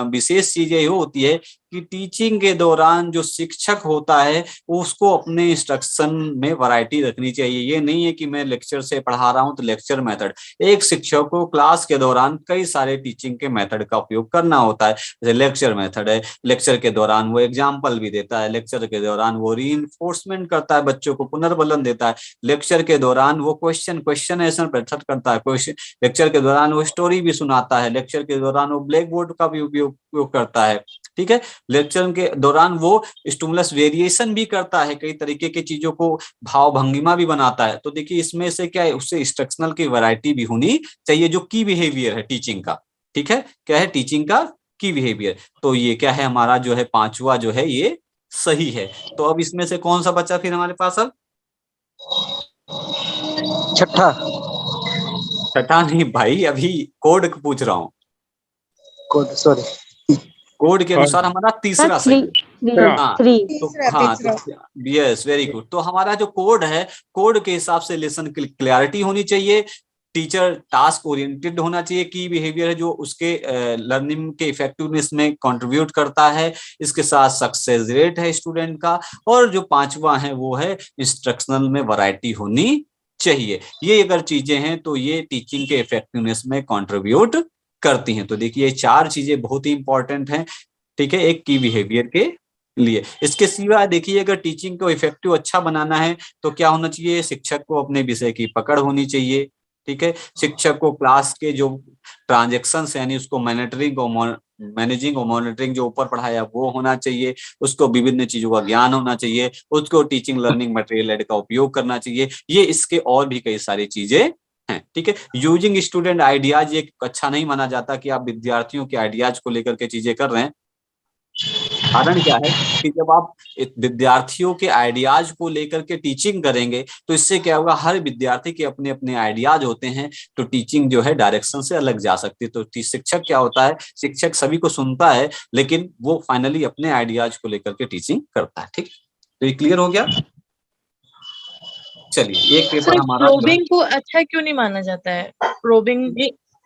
विशेष चीज ये होती है कि टीचिंग के दौरान जो शिक्षक होता है उसको अपने इंस्ट्रक्शन में वैरायटी रखनी चाहिए। ये नहीं है कि मैं लेक्चर से पढ़ा रहा हूं तो लेक्चर मेथड, एक शिक्षक को क्लास के दौरान कई सारे टीचिंग के मेथड का उपयोग करना होता है। जैसे लेक्चर मेथड है, लेक्चर के दौरान वो एग्जाम्पल भी देता है, लेक्चर के दौरान वो रीइंफोर्समेंट करता है, बच्चों को पुनर्बलन देता है, लेक्चर के दौरान वो क्वेश्चन आंसर प्रस्तुत करता है, लेक्चर के दौरान वो स्टोरी भी सुनाता है, लेक्चर के दौरान वो ब्लैक बोर्ड का भी उपयोग करता है। ठीक है, लेक्चर के दौरान वो स्टिमुलस वेरिएशन भी करता है, कई तरीके की चीजों को भाव भंगिमा भी बनाता है। तो देखिए इसमें से क्या है, उससे इंस्ट्रक्शनल की वैरायटी भी होनी चाहिए जो की बिहेवियर है टीचिंग का। ठीक है, क्या है टीचिंग का की बिहेवियर। तो ये क्या है हमारा जो है पांचवा जो है ये सही है। तो अब इसमें से कौन सा बचा फिर हमारे पास? अब छठा। छठा नहीं भाई, अभी कोड पूछ रहा हूँ। Code, sorry. कोड के अनुसार हमारा तीसरा सही है। हाँ, तीसरा हाँ तीसरा यस वेरी गुड। तो हमारा जो कोड है, कोड के हिसाब से लेसन की क्लैरिटी होनी चाहिए, टीचर टास्क ओरिएंटेड होना चाहिए, की बिहेवियर है जो उसके लर्निंग के इफेक्टिवनेस में कंट्रीब्यूट करता है, इसके साथ सक्सेस रेट है स्टूडेंट का, और जो पांचवा है वो है इंस्ट्रक्शनल में वैरायटी होनी चाहिए। ये अगर चीजें हैं तो ये टीचिंग के इफेक्टिवनेस में कंट्रीब्यूट करती हैं। तो देखिए ये चार चीजें बहुत ही इंपॉर्टेंट हैं। ठीक है, एक की बिहेवियर के लिए। इसके सिवा देखिए अगर टीचिंग को इफेक्टिव अच्छा बनाना है तो क्या होना चाहिए, शिक्षक को अपने विषय की पकड़ होनी चाहिए। ठीक है, शिक्षक को क्लास के जो ट्रांजेक्शन यानी उसको मैनेजिंग और मॉनिटरिंग जो ऊपर पढ़ाया वो होना चाहिए, उसको विभिन्न चीजों का ज्ञान होना चाहिए, उसको टीचिंग लर्निंग मटेरियल एड का उपयोग करना चाहिए। ये इसके और भी कई सारी चीजें हैं। ठीक है, यूजिंग स्टूडेंट आइडियाज एक अच्छा नहीं माना जाता कि आप विद्यार्थियों के आइडियाज को लेकर के चीजें कर रहे हैं। कारण क्या है कि जब आप विद्यार्थियों के आइडियाज को लेकर के टीचिंग करेंगे तो इससे क्या होगा, हर विद्यार्थी के अपने अपने आइडियाज होते हैं, तो टीचिंग जो है डायरेक्शन से अलग जा सकती है। तो शिक्षक क्या होता है, शिक्षक सभी को सुनता है लेकिन वो फाइनली अपने आइडियाज को लेकर के टीचिंग करता है। ठीक, तो ये क्लियर हो गया। चलिए एक पेपर हमारा प्रोबिंग को अच्छा क्यों नहीं माना जाता है? प्रोबिंग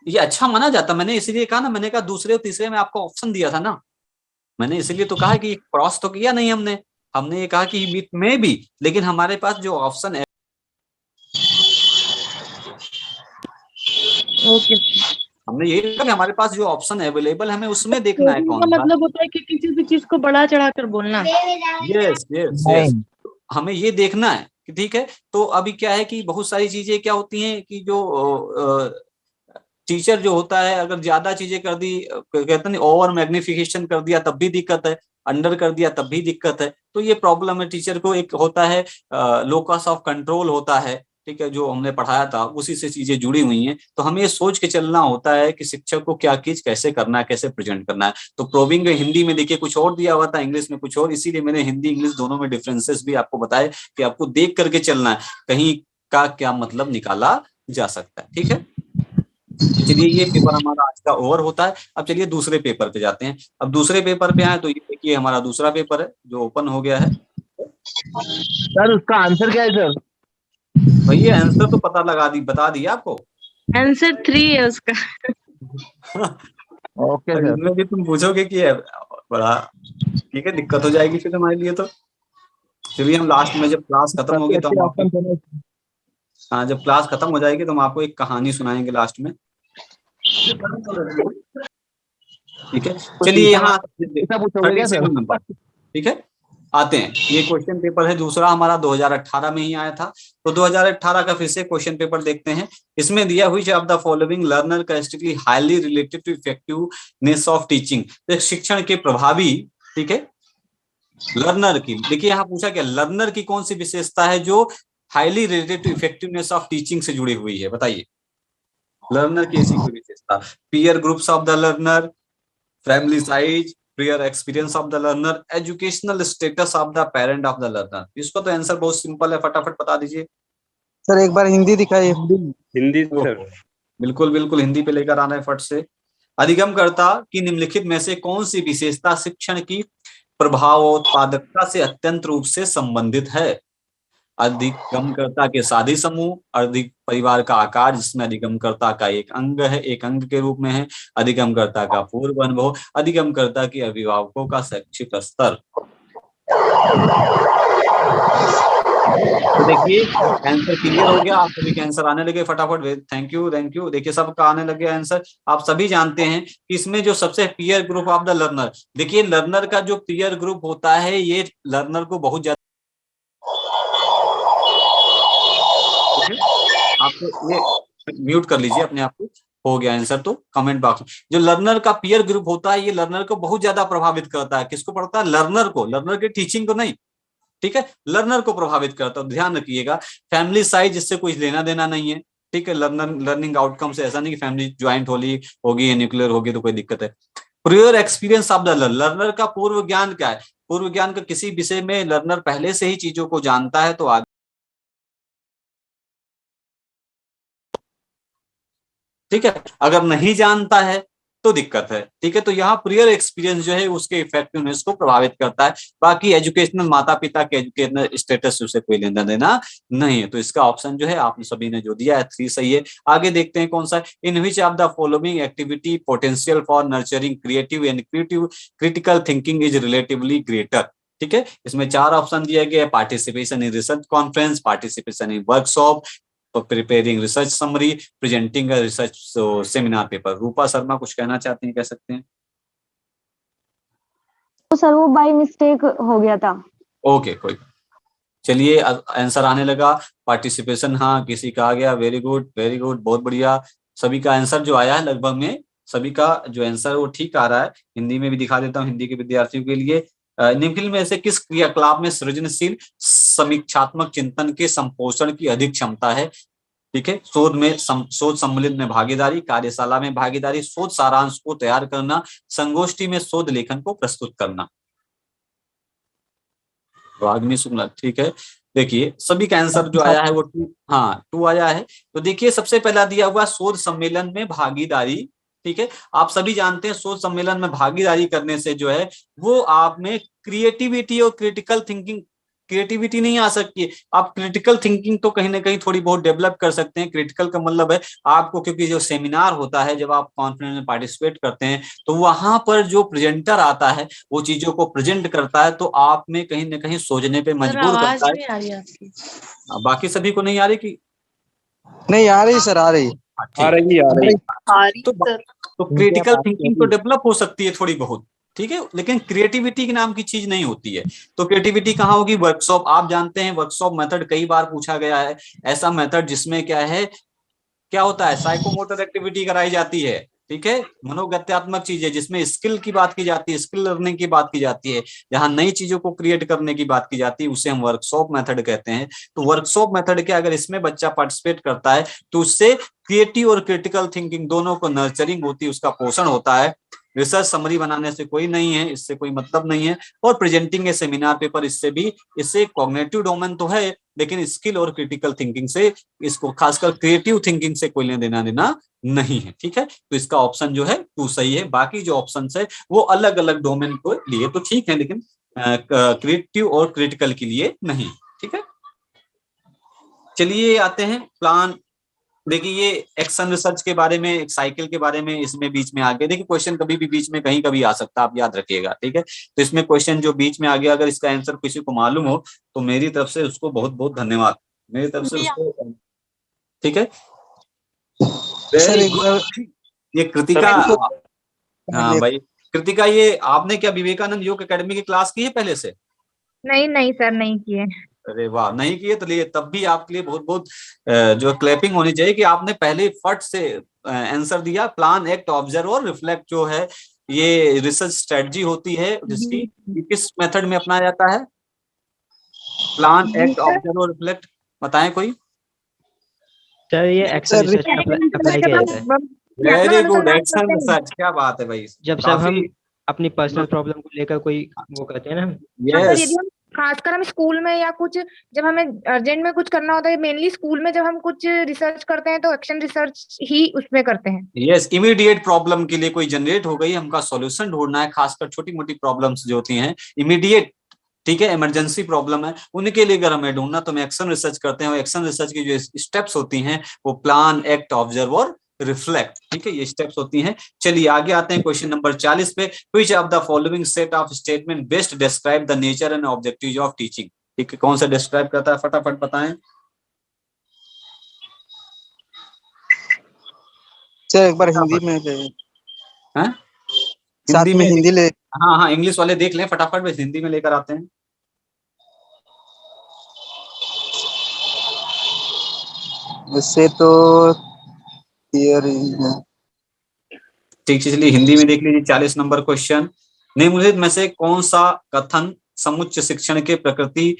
ये अच्छा माना जाता, मैंने इसीलिए कहा ना, मैंने कहा दूसरे और तीसरे में आपको ऑप्शन दिया था ना, मैंने इसीलिए तो कहा कि क्रॉस तो किया नहीं हमने ये कहा कि बीट में भी, लेकिन हमारे पास जो ऑप्शन है ओके, हमने ये कहा कि हमारे पास जो ऑप्शन अवेलेबल है हमें उसमें देखना है कौन सा। मतलब होता है कि किसी भी चीज को बढ़ा चढ़ा कर बोलना। यस यस यस, हमें ये देखना है कि ठीक है। तो अभी क्या है कि बहुत सारी चीजें क्या होती हैं कि जो टीचर जो होता है अगर ज्यादा चीजें कर दी, कहते हैं ओवर मैग्निफिकेशन कर दिया तब भी दिक्कत है, अंडर कर दिया तब भी दिक्कत है। तो ये प्रॉब्लम है टीचर को। एक होता है लोकस ऑफ कंट्रोल होता है, ठीक है, जो हमने पढ़ाया था उसी से चीजें जुड़ी हुई हैं। तो हमें ये सोच के चलना होता है कि शिक्षक को क्या चीज कैसे करना है, कैसे प्रेजेंट करना है। तो प्रोबिंग हिंदी में देखिए कुछ और दिया हुआ था, इंग्लिश में कुछ और, इसीलिए मैंने हिंदी इंग्लिश दोनों में डिफरेंसेस भी आपको बताए कि आपको देख करके चलना है कहीं का क्या मतलब निकाला जा सकता है। ठीक है, चलिए ये पेपर हमारा आज का ओवर होता है। अब चलिए दूसरे पेपर पे जाते हैं। अब दूसरे पेपर पे आए तो ये देखिए हमारा दूसरा पेपर है जो ओपन हो गया है। सर उसका आंसर क्या है सर? भैया आंसर तो बता दिया आपको। आंसर 3 है उसका। Okay sir. इसमें भी तुम पूछोगे कि बड़ा ठीक है, दिक्कत हो जाएगी फिर हमारे लिए। तो चलिए हम लास्ट में जब क्लास खत्म होगी तो हम आपको, हाँ जब क्लास खत्म हो जाएगी तो हम आपको एक कहानी सुनाएंगे लास्ट में। ठीक है, चलिए यहाँ 37 नंबर। ठीक है, आते हैं। ये क्वेश्चन पेपर है दूसरा हमारा, 2018 में ही आया था। तो 2018 का फिर से क्वेश्चन पेपर देखते हैं। इसमें दिया हुई of the following learner characteristically highly related to effectiveness of teaching, शिक्षण के प्रभावी, ठीक है, लर्नर की। देखिए यहाँ पूछा क्या, लर्नर की कौन सी विशेषता है जो highly related to effectiveness of teaching से जुड़ी हुई है, बताइए। लर्नर की ऐसी कोई विशेषता, peer groups of the learner, family size, prior experience of the learner, educational status of the parent of the learner. इसको तो आंसर बहुत सिंपल है, फटाफट बता दीजिए। सर एक बार हिंदी दिखाइए। हिंदी सर। बिल्कुल बिल्कुल, हिंदी पे लेकर आना है फट से। अधिगमकर्ता की निम्नलिखित में से कौन सी विशेषता शिक्षण की प्रभाव और उत्पादकता से अत्यंत रूप से संबंधित है? अधिगमकर्ता के सादी समूह, अधिक परिवार का आकार जिसमें अधिगमकर्ता का एक अंग है, एक अंग के रूप में है, अधिगमकर्ता का पूर्व अनुभव, अधिगमकर्ता के अभिभावकों का शैक्षिक स्तर। तो देखिए आंसर क्लियर हो गया, आप सभी के आंसर आने लगे फटाफट। Thank you thank you. देखिए सबका आने लगे आंसर। आप सभी जानते हैं कि इसमें जो सबसे peer group of the learner, देखिए लर्नर का जो पीयर ग्रुप होता है ये लर्नर को बहुत ज्यादा, आपको ये म्यूट कर लीजिए अपने आप को। हो गया आंसर तो कमेंट बॉक्स में। जो लर्नर का पीयर ग्रुप होता है ये लर्नर को बहुत ज्यादा प्रभावित करता है। किसको पढ़ता है? लर्नर को, लर्नर के टीचिंग को नहीं, ठीक है, लर्नर को प्रभावित करता है। ध्यान रखिएगा, फैमिली साइज इससे कोई लेना देना नहीं है, ठीक है। लर्निंग आउटकम से ऐसा नहीं कि फैमिली ज्वाइंट होगी या न्यूक्लियर होगी तो कोई दिक्कत है। Prior experience of the learner का पूर्व ज्ञान क्या है? पूर्व ज्ञान का किसी विषय में लर्नर पहले से ही चीजों को जानता है तो आगे, ठीक है, अगर नहीं जानता है तो दिक्कत है, ठीक है। तो यहाँ प्रियर एक्सपीरियंस जो है उसके इफेक्टिवनेस को प्रभावित करता है। बाकी एजुकेशनल, माता पिता के एजुकेशनल स्टेटस से कोई लेना देना नहीं है। तो इसका ऑप्शन जो है आप सभी ने जो दिया है 3 सही है। आगे देखते हैं कौन सा है। In which of the following activity potential for nurturing creative and critical thinking is relatively greater, ठीक है। इसमें 4 ऑप्शन दिया गया है। Participation in research conference, participation in workshop, preparing research summary, presenting research seminar paper. Rupa Sharma कुछ कहना चाहती हैं, कह सकते हैं। तो सर वो बाय मिस्टेक हो गया था। ओके कोई, चलिए आंसर आने लगा। पार्टिसिपेशन हाँ किसी का आ गया, वेरी गुड वेरी गुड, बहुत बढ़िया। सभी का आंसर जो आया है लगभग में सभी का जो आंसर वो ठीक आ रहा है। हिंदी में भी दिखा देता हूँ हिंदी के विद्यार्थियों के लिए। निम्नलिखित में से किस क्रियाकलाप में सृजनशील समीक्षात्मक चिंतन के संपोषण की अधिक क्षमता है? ठीक है, शोध सम्मिलित में भागीदारी, कार्यशाला में भागीदारी, शोध सारांश को तैयार करना, संगोष्ठी में शोध लेखन को प्रस्तुत करना। रागनी शुक्ला, ठीक है। देखिए सभी का आंसर जो आया है वो 2 आया है। तो देखिए सबसे पहला दिया हुआ शोध सम्मेलन में भागीदारी, ठीक है। आप सभी जानते हैं शोध सम्मेलन में भागीदारी करने से जो है वो आप में क्रिएटिविटी और क्रिटिकल थिंकिंग, क्रिएटिविटी नहीं आ सकती है, आप क्रिटिकल थिंकिंग तो कहीं ना कहीं थोड़ी बहुत डेवलप कर सकते हैं। क्रिटिकल का मतलब है आपको, क्योंकि जो सेमिनार होता है जब आप कॉन्फ्रेंस में पार्टिसिपेट करते हैं तो वहां पर जो प्रेजेंटर आता है वो चीजों को प्रेजेंट करता है तो आप में कहीं ना कहीं सोचने पे मजबूर करता है। नहीं आ रही आपकी। बाकी सभी को नहीं आ रही कि नहीं आ रही सर, आ रही आ रही तो क्रिटिकल थिंकिंग तो डेवलप हो सकती है थोड़ी बहुत, ठीक है, लेकिन क्रिएटिविटी के नाम की चीज नहीं होती है। तो क्रिएटिविटी कहाँ होगी? वर्कशॉप। आप जानते हैं वर्कशॉप मेथड कई बार पूछा गया है, ऐसा मेथड जिसमें क्या है, क्या होता है, साइकोमोटर एक्टिविटी कराई जाती है, ठीक है, मनोगत्यात्मक चीज है जिसमें स्किल की बात की जाती है, स्किल लर्निंग की बात की जाती है, जहां नई चीजों को क्रिएट करने की बात की जाती है, उसे हम वर्कशॉप मेथड कहते हैं। तो वर्कशॉप मेथड के अगर इसमें बच्चा पार्टिसिपेट करता है तो उससे क्रिएटिव और क्रिटिकल थिंकिंग दोनों को नर्चरिंग होती है, उसका पोषण होता है। रिसर्च समरी बनाने से कोई नहीं है, इससे कोई मतलब नहीं है। और प्रेजेंटिंग ए सेमिनार पेपर, इससे कॉग्निटिव डोमेन तो है लेकिन स्किल और क्रिटिकल थिंकिंग से, इसको खासकर क्रिएटिव थिंकिंग से कोई लेना देना नहीं है, ठीक है। तो इसका ऑप्शन जो है 2 सही है। बाकी जो ऑप्शन है वो अलग अलग डोमेन को लिए तो ठीक है लेकिन क्रिएटिव और क्रिटिकल के लिए नहीं, ठीक है। चलिए आते हैं प्लान। देखिए ये एक्शन रिसर्च के बारे में, एक साइकिल के बारे में इसमें बीच में आ गया। देखिए क्वेश्चन कभी भी बीच में कहीं कभी आ सकता है, आप याद रखिएगा, ठीक है। तो इसमें क्वेश्चन जो बीच में आ गया, अगर इसका आंसर किसी को मालूम हो तो मेरी तरफ से उसको बहुत बहुत धन्यवाद, मेरी तरफ से उसको, ठीक है। ये कृतिका, हाँ भाई कृतिका, ये आपने क्या विवेकानंद योग एकेडमी की क्लास की है पहले से? नहीं नहीं सर, नहीं किए। अरे वाह, नहीं किए तो लिए तब भी आपके लिए बहुत बहुत जो क्लैपिंग होनी चाहिए कि आपने पहले फट से आंसर दिया। प्लान, एक्ट, ऑब्जर्व और रिफ्लेक्ट जो है ये रिसर्च स्ट्रेटजी होती है जिसकी किस मेथड में अपनाया जाता है? प्लान, एक्ट, ऑब्जर्व और रिफ्लेक्ट, बताएं कोई। सर ये एक्शन रिसर्च अप्लाई किया जाता है। वेरी गुड, एक्शन रिसर्च, क्या बात है भाई। जब सब हम अपनी पर्सनल प्रॉब्लम को लेकर कोई वो करते हैं ना, यदि हम खासकर हम स्कूल में या कुछ जब हमें अर्जेंट में कुछ करना होता है, मेनली स्कूल में जब हम कुछ रिसर्च करते हैं तो एक्शन रिसर्च ही उसमें करते हैं। यस, इमीडिएट प्रॉब्लम के लिए कोई जनरेट हो गई, हमका सॉल्यूशन ढूंढना है, खासकर छोटी मोटी प्रॉब्लम्स जो होती हैं इमीडिएट ठीक है, इमरजेंसी प्रॉब्लम है, उनके लिए अगर हमें ढूंढना तो हम एक्शन रिसर्च करते हैं। एक्शन रिसर्च की जो स्टेप्स होती हैं वो प्लान, एक्ट, ऑब्जर्व और रिफ्लेक्ट, ठीक है, ये स्टेप्स होती हैं। चलिए आगे आते हैं क्वेश्चन नंबर 40 पे। Which of the following set of statement best describe the nature and objectives of teaching, ठीक है, कौन सा डिस्क्राइब करता है, फटाफट बताएं। सर एक बार हिंदी में ले, हैं? साथ में हिंदी ले। हाँ हाँ, इंग्लिश वाले देख लें फटाफट, बस हिंदी में लेकर आते हैं। वैसे तो थियरी है। ठीक, चलिए हिंदी में देख लीजिए 40 नंबर क्वेश्चन। निम्नलिखित में से कौन सा कथन समुच्च शिक्षण के प्रकृति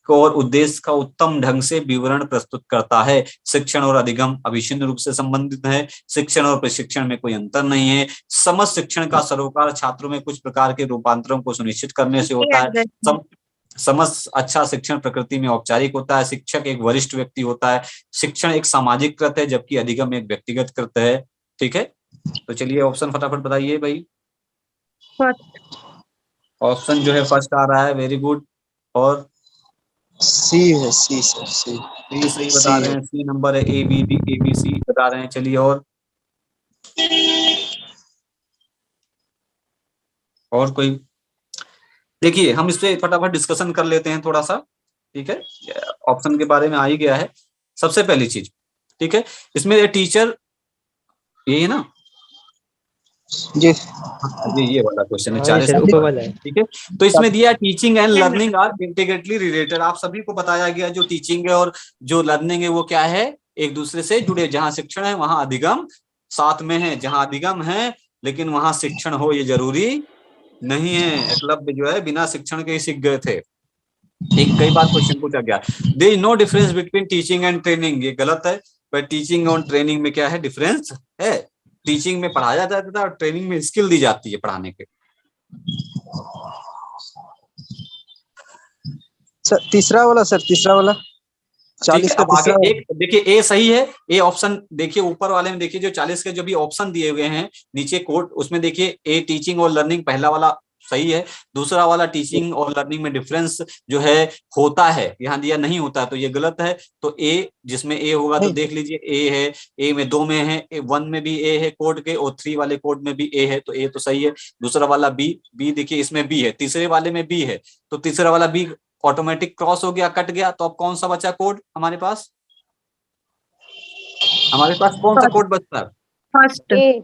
को और उद्देश्य का उत्तम ढंग से विवरण प्रस्तुत करता है। शिक्षण और अधिगम अविच्छिन्न रूप से संबंधित है। शिक्षण और प्रशिक्षण में कोई अंतर नहीं है। समस्त शिक्षण का सरोकार छात्रों में कुछ प्रकार के रूपांतरों को सुनिश्चित करने से होता है। समस्त अच्छा शिक्षण प्रकृति में औपचारिक होता है। शिक्षक एक वरिष्ठ व्यक्ति होता है। शिक्षण एक सामाजिक कृत है जबकि अधिगम एक व्यक्तिगत कृत है। ठीक है, तो चलिए ऑप्शन फटाफट बताइए भाई। ऑप्शन जो है फर्स्ट आ रहा है, वेरी गुड। और सी है, सी सर, सी सही बता रहे हैं, सी नंबर है, ए बी सी बता रहे हैं। चलिए और कोई, देखिए हम इस पे फटाफट डिस्कशन कर लेते हैं थोड़ा सा, ठीक है, ऑप्शन के बारे में आ ही गया है। सबसे पहली चीज, ठीक है, इसमें टीचर यही है ना जी, ये वाला क्वेश्चन है हाँ, 40 ये ऊपर वाला है। ठीक है, तो इसमें दिया teaching and learning are integratedly related. आप सभी को बताया गया जो टीचिंग है और जो लर्निंग है वो क्या है, एक दूसरे से जुड़े। जहां शिक्षण है वहां अधिगम साथ में है, जहां अधिगम है लेकिन वहां शिक्षण हो ये जरूरी नहीं है। एकलव्य जो है बिना शिक्षण के ही सीख गए थे। ठीक, कई बार क्वेश्चन पूछा गया, there is no difference between teaching and training, ये गलत है। पर टीचिंग और ट्रेनिंग में क्या है, डिफरेंस है। टीचिंग में पढ़ाया जाता था और ट्रेनिंग में स्किल दी जाती है पढ़ाने के। सर तीसरा वाला, सर तीसरा वाला 40 का अब आगे तीसरा। एक देखिए, ए सही है, ए ऑप्शन देखिए ऊपर वाले में देखिए जो 40 के जो भी ऑप्शन दिए हुए हैं नीचे कोड, उसमें देखिए ए टीचिंग और लर्निंग पहला वाला सही है। दूसरा वाला टीचिंग और लर्निंग में डिफरेंस जो है होता है, यहाँ दिया नहीं होता तो ये गलत है। तो ए, जिसमें ए होगा तो देख लीजिए ए है, ए में 2 में है, 1 में भी ए है कोड के और 3 वाले कोड में भी ए है, तो ए तो सही है। दूसरा वाला बी देखिए इसमें बी है, तीसरे वाले में बी है, तो तीसरा वाला बी ऑटोमेटिक क्रॉस हो गया, कट गया। तो अब कौन सा बचा कोड हमारे पास कौन सा कोड बचता है? फर्स्ट ए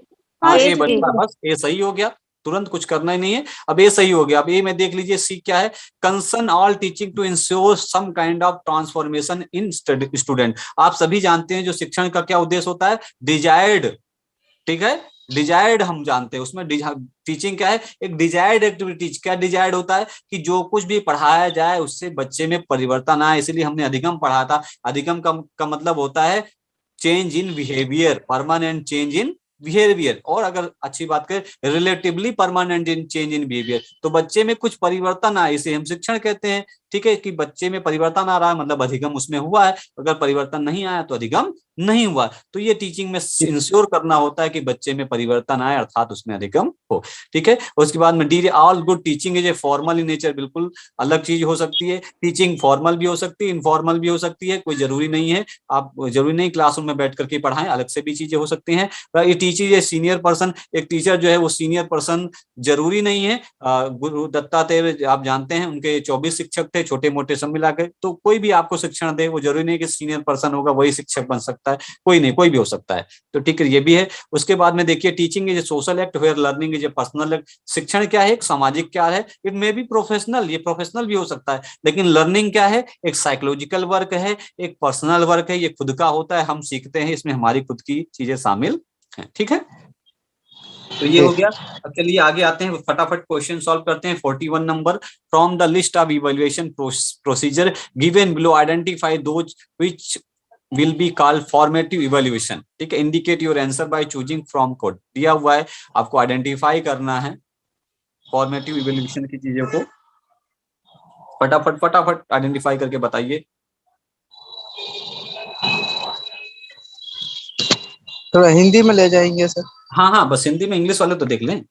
बचता है, बस ए सही हो गया, तुरंत कुछ करना ही नहीं है। अब ए सही हो गया। अब ए में देख लीजिए सी क्या है, concern all teaching to ensure some kind of transformation in student. आप सभी जानते हैं जो शिक्षण का क्या उद्देश्य होता है, डिजायर्ड, ठीक है, डिजायर्ड हम जानते हैं। उसमें टीचिंग क्या है, एक डिजायर्ड एक्टिविटी। क्या डिजायर्ड होता है कि जो कुछ भी पढ़ाया जाए उससे बच्चे में परिवर्तन आए, इसलिए हमने अधिगम पढ़ा था। अधिगम का मतलब होता है change in behaviour, permanent change in behaviour, और अगर अच्छी बात करें relatively permanent in change in behaviour, तो बच्चे में कुछ परिवर्तन आए, इसे हम शिक्षण कहते हैं। ठीक है, कि बच्चे में परिवर्तन आ रहा है मतलब अधिगम उसमें हुआ है, अगर परिवर्तन नहीं आया तो अधिगम नहीं हुआ। तो ये टीचिंग में इंश्योर करना होता है कि बच्चे में परिवर्तन आए अर्थात उसमें अधिगम हो। ठीक है, उसके बाद में D, all good teaching is a formal in nature, बिल्कुल अलग चीज हो सकती है। टीचिंग फॉर्मल भी हो सकती है, इनफॉर्मल भी हो सकती है, कोई जरूरी नहीं है। आप जरूरी नहीं क्लासरूम में बैठ करके पढ़ाएं, अलग से भी चीजें हो सकती हैं। ये टीचर ये सीनियर पर्सन, एक टीचर जो है वो सीनियर पर्सन जरूरी नहीं है। गुरु दत्तात्रेय आप जानते हैं, उनके 24 शिक्षक थे, छोटे मोटे सब मिला के। तो कोई भी आपको शिक्षण दे वो जरूरी नहीं कि सीनियर पर्सन होगा वही शिक्षक बन सकता है, कोई नहीं, कोई भी हो सकता है। तो ठीक है, ये भी है। उसके बाद में देखिए teaching is a social act where learning is a personal act. शिक्षण क्या है, एक सामाजिक क्या है, इट मे बी प्रोफेशनल, ये प्रोफेशनल भी हो सकता है। लेकिन लर्निंग क्या है, एक साइकोलॉजिकल वर्क है, एक पर्सनल वर्क है, ये खुद का होता है, हम सीखते हैं, इसमें हमारी खुद की चीजें शामिल हैं। ठीक है, तो ये हो गया। अब चलिए आगे आते हैं, फटाफट क्वेश्चन सॉल्व करते हैं। 41 number, from the list of evaluation procedure given below identify those which will be called formative evaluation. ठीक है, indicate your answer by choosing from code, दिया हुआ है, आपको आइडेंटिफाई करना है फॉर्मेटिव इवैल्यूएशन की चीजों को। फटाफट आइडेंटिफाई करके बताइए। थोड़ा हिंदी में ले जाएंगे सर। हाँ, बस हिंदी में, इंग्लिश वाले तो देख लें।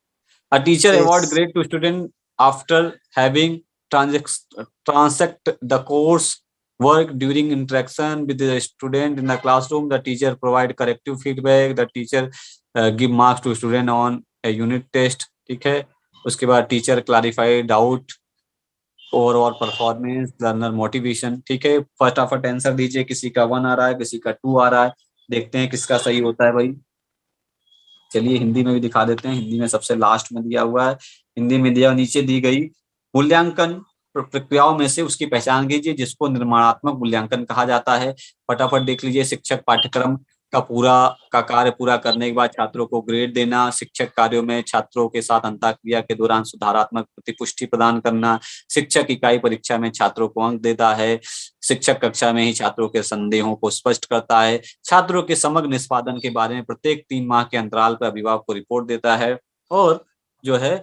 A teacher award grade two student after having transact the course work during interaction with the student in the classroom. The teacher provide corrective feedback. The teacher give marks to student on a unit test. ठीक है, उसके बाद teacher clarify doubt, overall performance, learner motivation. ठीक है, फटाफट answer दीजिए। किसी का 1 आ रहा है, किसी का 2 आ रहा है, देखते हैं किसका सही होता है भाई। चलिए हिंदी में भी दिखा देते हैं। हिंदी में सबसे लास्ट में दिया हुआ है, हिंदी में दिया नीचे दी गई मूल्यांकन प्रक्रियाओं में से उसकी पहचान कीजिए जिसको निर्माणात्मक मूल्यांकन कहा जाता है। फटाफट देख लीजिए। शिक्षक पाठ्यक्रम का कार्य पूरा करने के बाद छात्रों को ग्रेड देना, शिक्षक कार्यों में छात्रों के साथ अंतःक्रिया के दौरान सुधारात्मक प्रतिपुष्टि प्रदान करना, शिक्षक इकाई परीक्षा में छात्रों को अंक देता है, शिक्षक कक्षा में ही छात्रों के संदेहों को स्पष्ट करता है, छात्रों के समग्र निष्पादन के बारे में प्रत्येक 3 माह के अंतराल पर अभिभावक को रिपोर्ट देता है, और जो है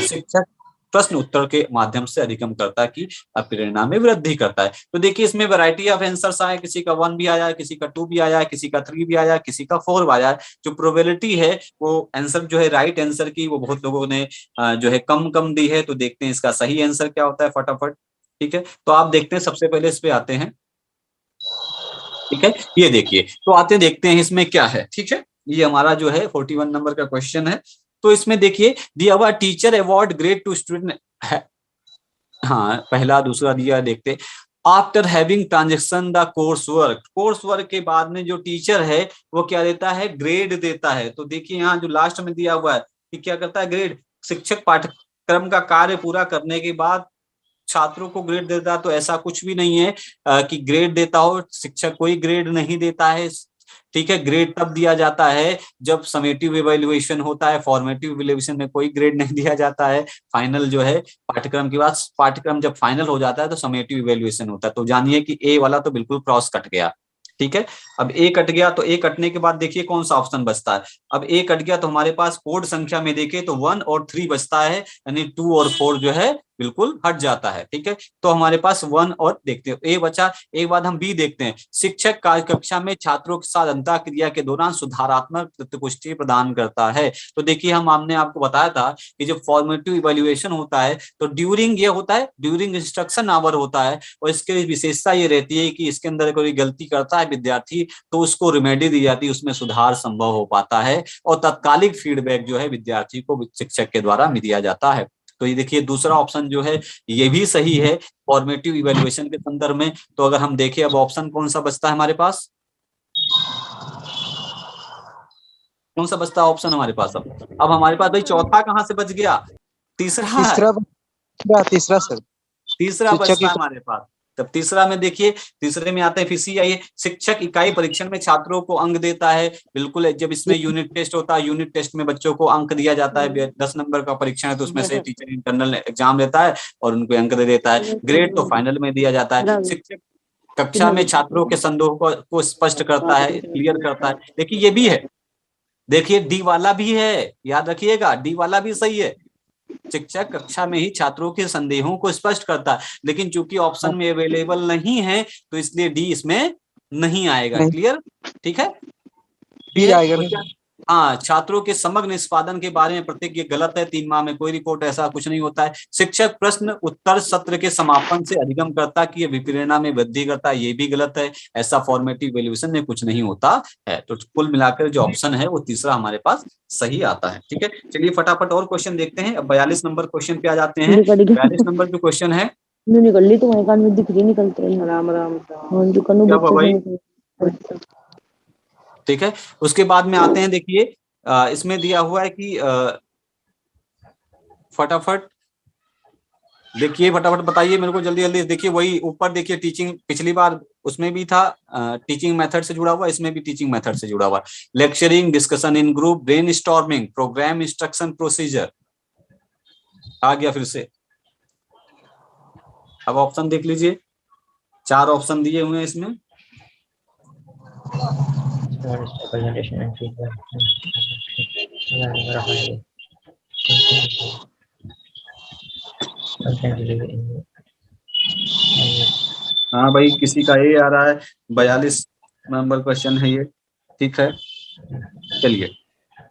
शिक्षक प्रश्न उत्तर के माध्यम से अधिगमकर्ता की प्रेरणा में वृद्धि करता है। तो देखिए इसमें वैरायटी ऑफ आंसर्स आए, किसी का 1 भी आया, किसी का 2 भी आया, किसी का 3 भी आया, किसी का 4 भी आया। जो प्रोबेबिलिटी है वो आंसर जो है राइट आंसर की वो बहुत लोगों ने जो है कम दी है। तो देखते हैं इसका सही आंसर क्या होता है फटाफट। ठीक है, तो आप देखते हैं, सबसे पहले इस पे आते हैं। ठीक है, ये देखिए, तो आते हैं देखते हैं इसमें क्या है। ठीक है, ये हमारा जो है 41 नंबर का क्वेश्चन है। तो इसमें देखिए दिया teacher award grade two student है, हाँ पहला दूसरा दिया। देखते after having transaction the course work के बाद में जो टीचर है वो क्या देता है, ग्रेड देता है। तो देखिए यहाँ जो लास्ट में दिया हुआ है कि क्या करता है, ग्रेड। शिक्षक पाठ्यक्रम का कार्य पूरा करने के बाद छात्रों को ग्रेड देता है। तो ऐसा कुछ भी नहीं है कि ग्रेड देता हो, शिक्षक कोई ग्रेड नहीं देता है। ठीक है, ग्रेड तब दिया जाता है जब समेटिव इवैल्यूएशन होता है, फॉर्मेटिव इवैल्यूएशन में कोई ग्रेड नहीं दिया जाता है। फाइनल जो है पाठ्यक्रम के बाद, पाठ्यक्रम जब फाइनल हो जाता है तो समेटिव इवैल्यूएशन होता है। तो जानिए कि ए वाला तो बिल्कुल क्रॉस कट गया। ठीक है, अब ए कट गया, तो ए कटने के बाद देखिए कौन सा ऑप्शन बचता है। अब ए कट गया तो हमारे पास कोड संख्या में देखें तो 1 और 3 बचता है, यानी 2 और 4 जो है बिल्कुल हट जाता है। ठीक है, तो हमारे पास 1 और देखते हैं ए बचा। एक बाद हम बी देखते हैं, शिक्षक कार्य कक्षा में छात्रों के साथ अंतःक्रिया के दौरान सुधारात्मक प्रतिपुष्टि प्रदान करता है। तो देखिए हमने आपको बताया था कि जब फॉर्मेटिव इवैल्यूएशन होता है तो ड्यूरिंग ये होता है, ड्यूरिंग इंस्ट्रक्शन आवर होता है, और इसके विशेषता ये रहती है कि इसके अंदर कोई गलती करता है विद्यार्थी तो उसको रिमेडी दी जाती है, उसमें सुधार संभव हो पाता है, और तत्कालिक फीडबैक जो है विद्यार्थी को शिक्षक के द्वारा दिया जाता है। तो ये देखिए दूसरा ऑप्शन जो है ये भी सही है फॉर्मेटिव इवैल्यूएशन के संदर्भ में। तो अगर हम देखें अब ऑप्शन कौन सा बचता है हमारे पास, कौन सा बचता है ऑप्शन हमारे पास। अब हमारे पास भाई चौथा कहाँ से बच गया, तीसरा सर, तीसरा बचता है हमारे पास। तब तीसरा में देखिए, तीसरे में आता है फिर सी आइए, शिक्षक इकाई परीक्षण में छात्रों को अंक देता है। बिल्कुल, जब इसमें यूनिट टेस्ट होता है, यूनिट टेस्ट में बच्चों को अंक दिया जाता है। 10 नंबर का परीक्षण है तो उसमें से टीचर इंटरनल एग्जाम लेता है और उनको अंक दे देता है। ग्रेड तो फाइनल में दिया जाता है। शिक्षक कक्षा में छात्रों के संदेह को स्पष्ट करता है, क्लियर करता है। देखिए ये भी है, देखिए डी वाला भी है, याद रखिएगा डी वाला भी सही है। शिक्षक कक्षा में ही छात्रों के संदेहों को स्पष्ट करता है, लेकिन चूंकि ऑप्शन में अवेलेबल नहीं है तो इसलिए डी इसमें नहीं आएगा। क्लियर, ठीक है, डी आएगा। हाँ, छात्रों के समग्र निष्पादन के बारे में प्रत्येक, ये गलत है। 3 माह में कोई रिपोर्ट ऐसा कुछ नहीं होता है। शिक्षक प्रश्न उत्तर सत्र के समापन से अधिगमकर्ता की विप्रेरणा में वृद्धि करता है, ये भी गलत है। ऐसा फॉर्मेटिव इवैल्यूएशन में कुछ नहीं होता है। तो कुल मिलाकर जो ऑप्शन है वो तीसरा हमारे पास सही आता है। ठीक है, चलिए फटाफट और क्वेश्चन देखते हैं। अब 42 नंबर क्वेश्चन पे आ जाते हैं। 42 नंबर जो क्वेश्चन है, निकल ली तुम्हारे कान में दिख रही, निकलते राम राम राम। ठीक है, उसके बाद में आते हैं। देखिए इसमें दिया हुआ है कि फटाफट देखिए, फटाफट बताइए मेरे को जल्दी जल्दी। देखिए वही ऊपर देखिए, टीचिंग पिछली बार उसमें भी था टीचिंग मेथड से जुड़ा हुआ, इसमें भी टीचिंग मेथड से जुड़ा हुआ। Lecturing, discussion in group, brainstorming, program instruction procedure आ गया फिर से। अब ऑप्शन देख लीजिए, 4 ऑप्शन दिए हुए हैं इसमें। हाँ भाई, किसी का ये आ रहा है, 42 नंबर क्वेश्चन है ये। ठीक है, चलिए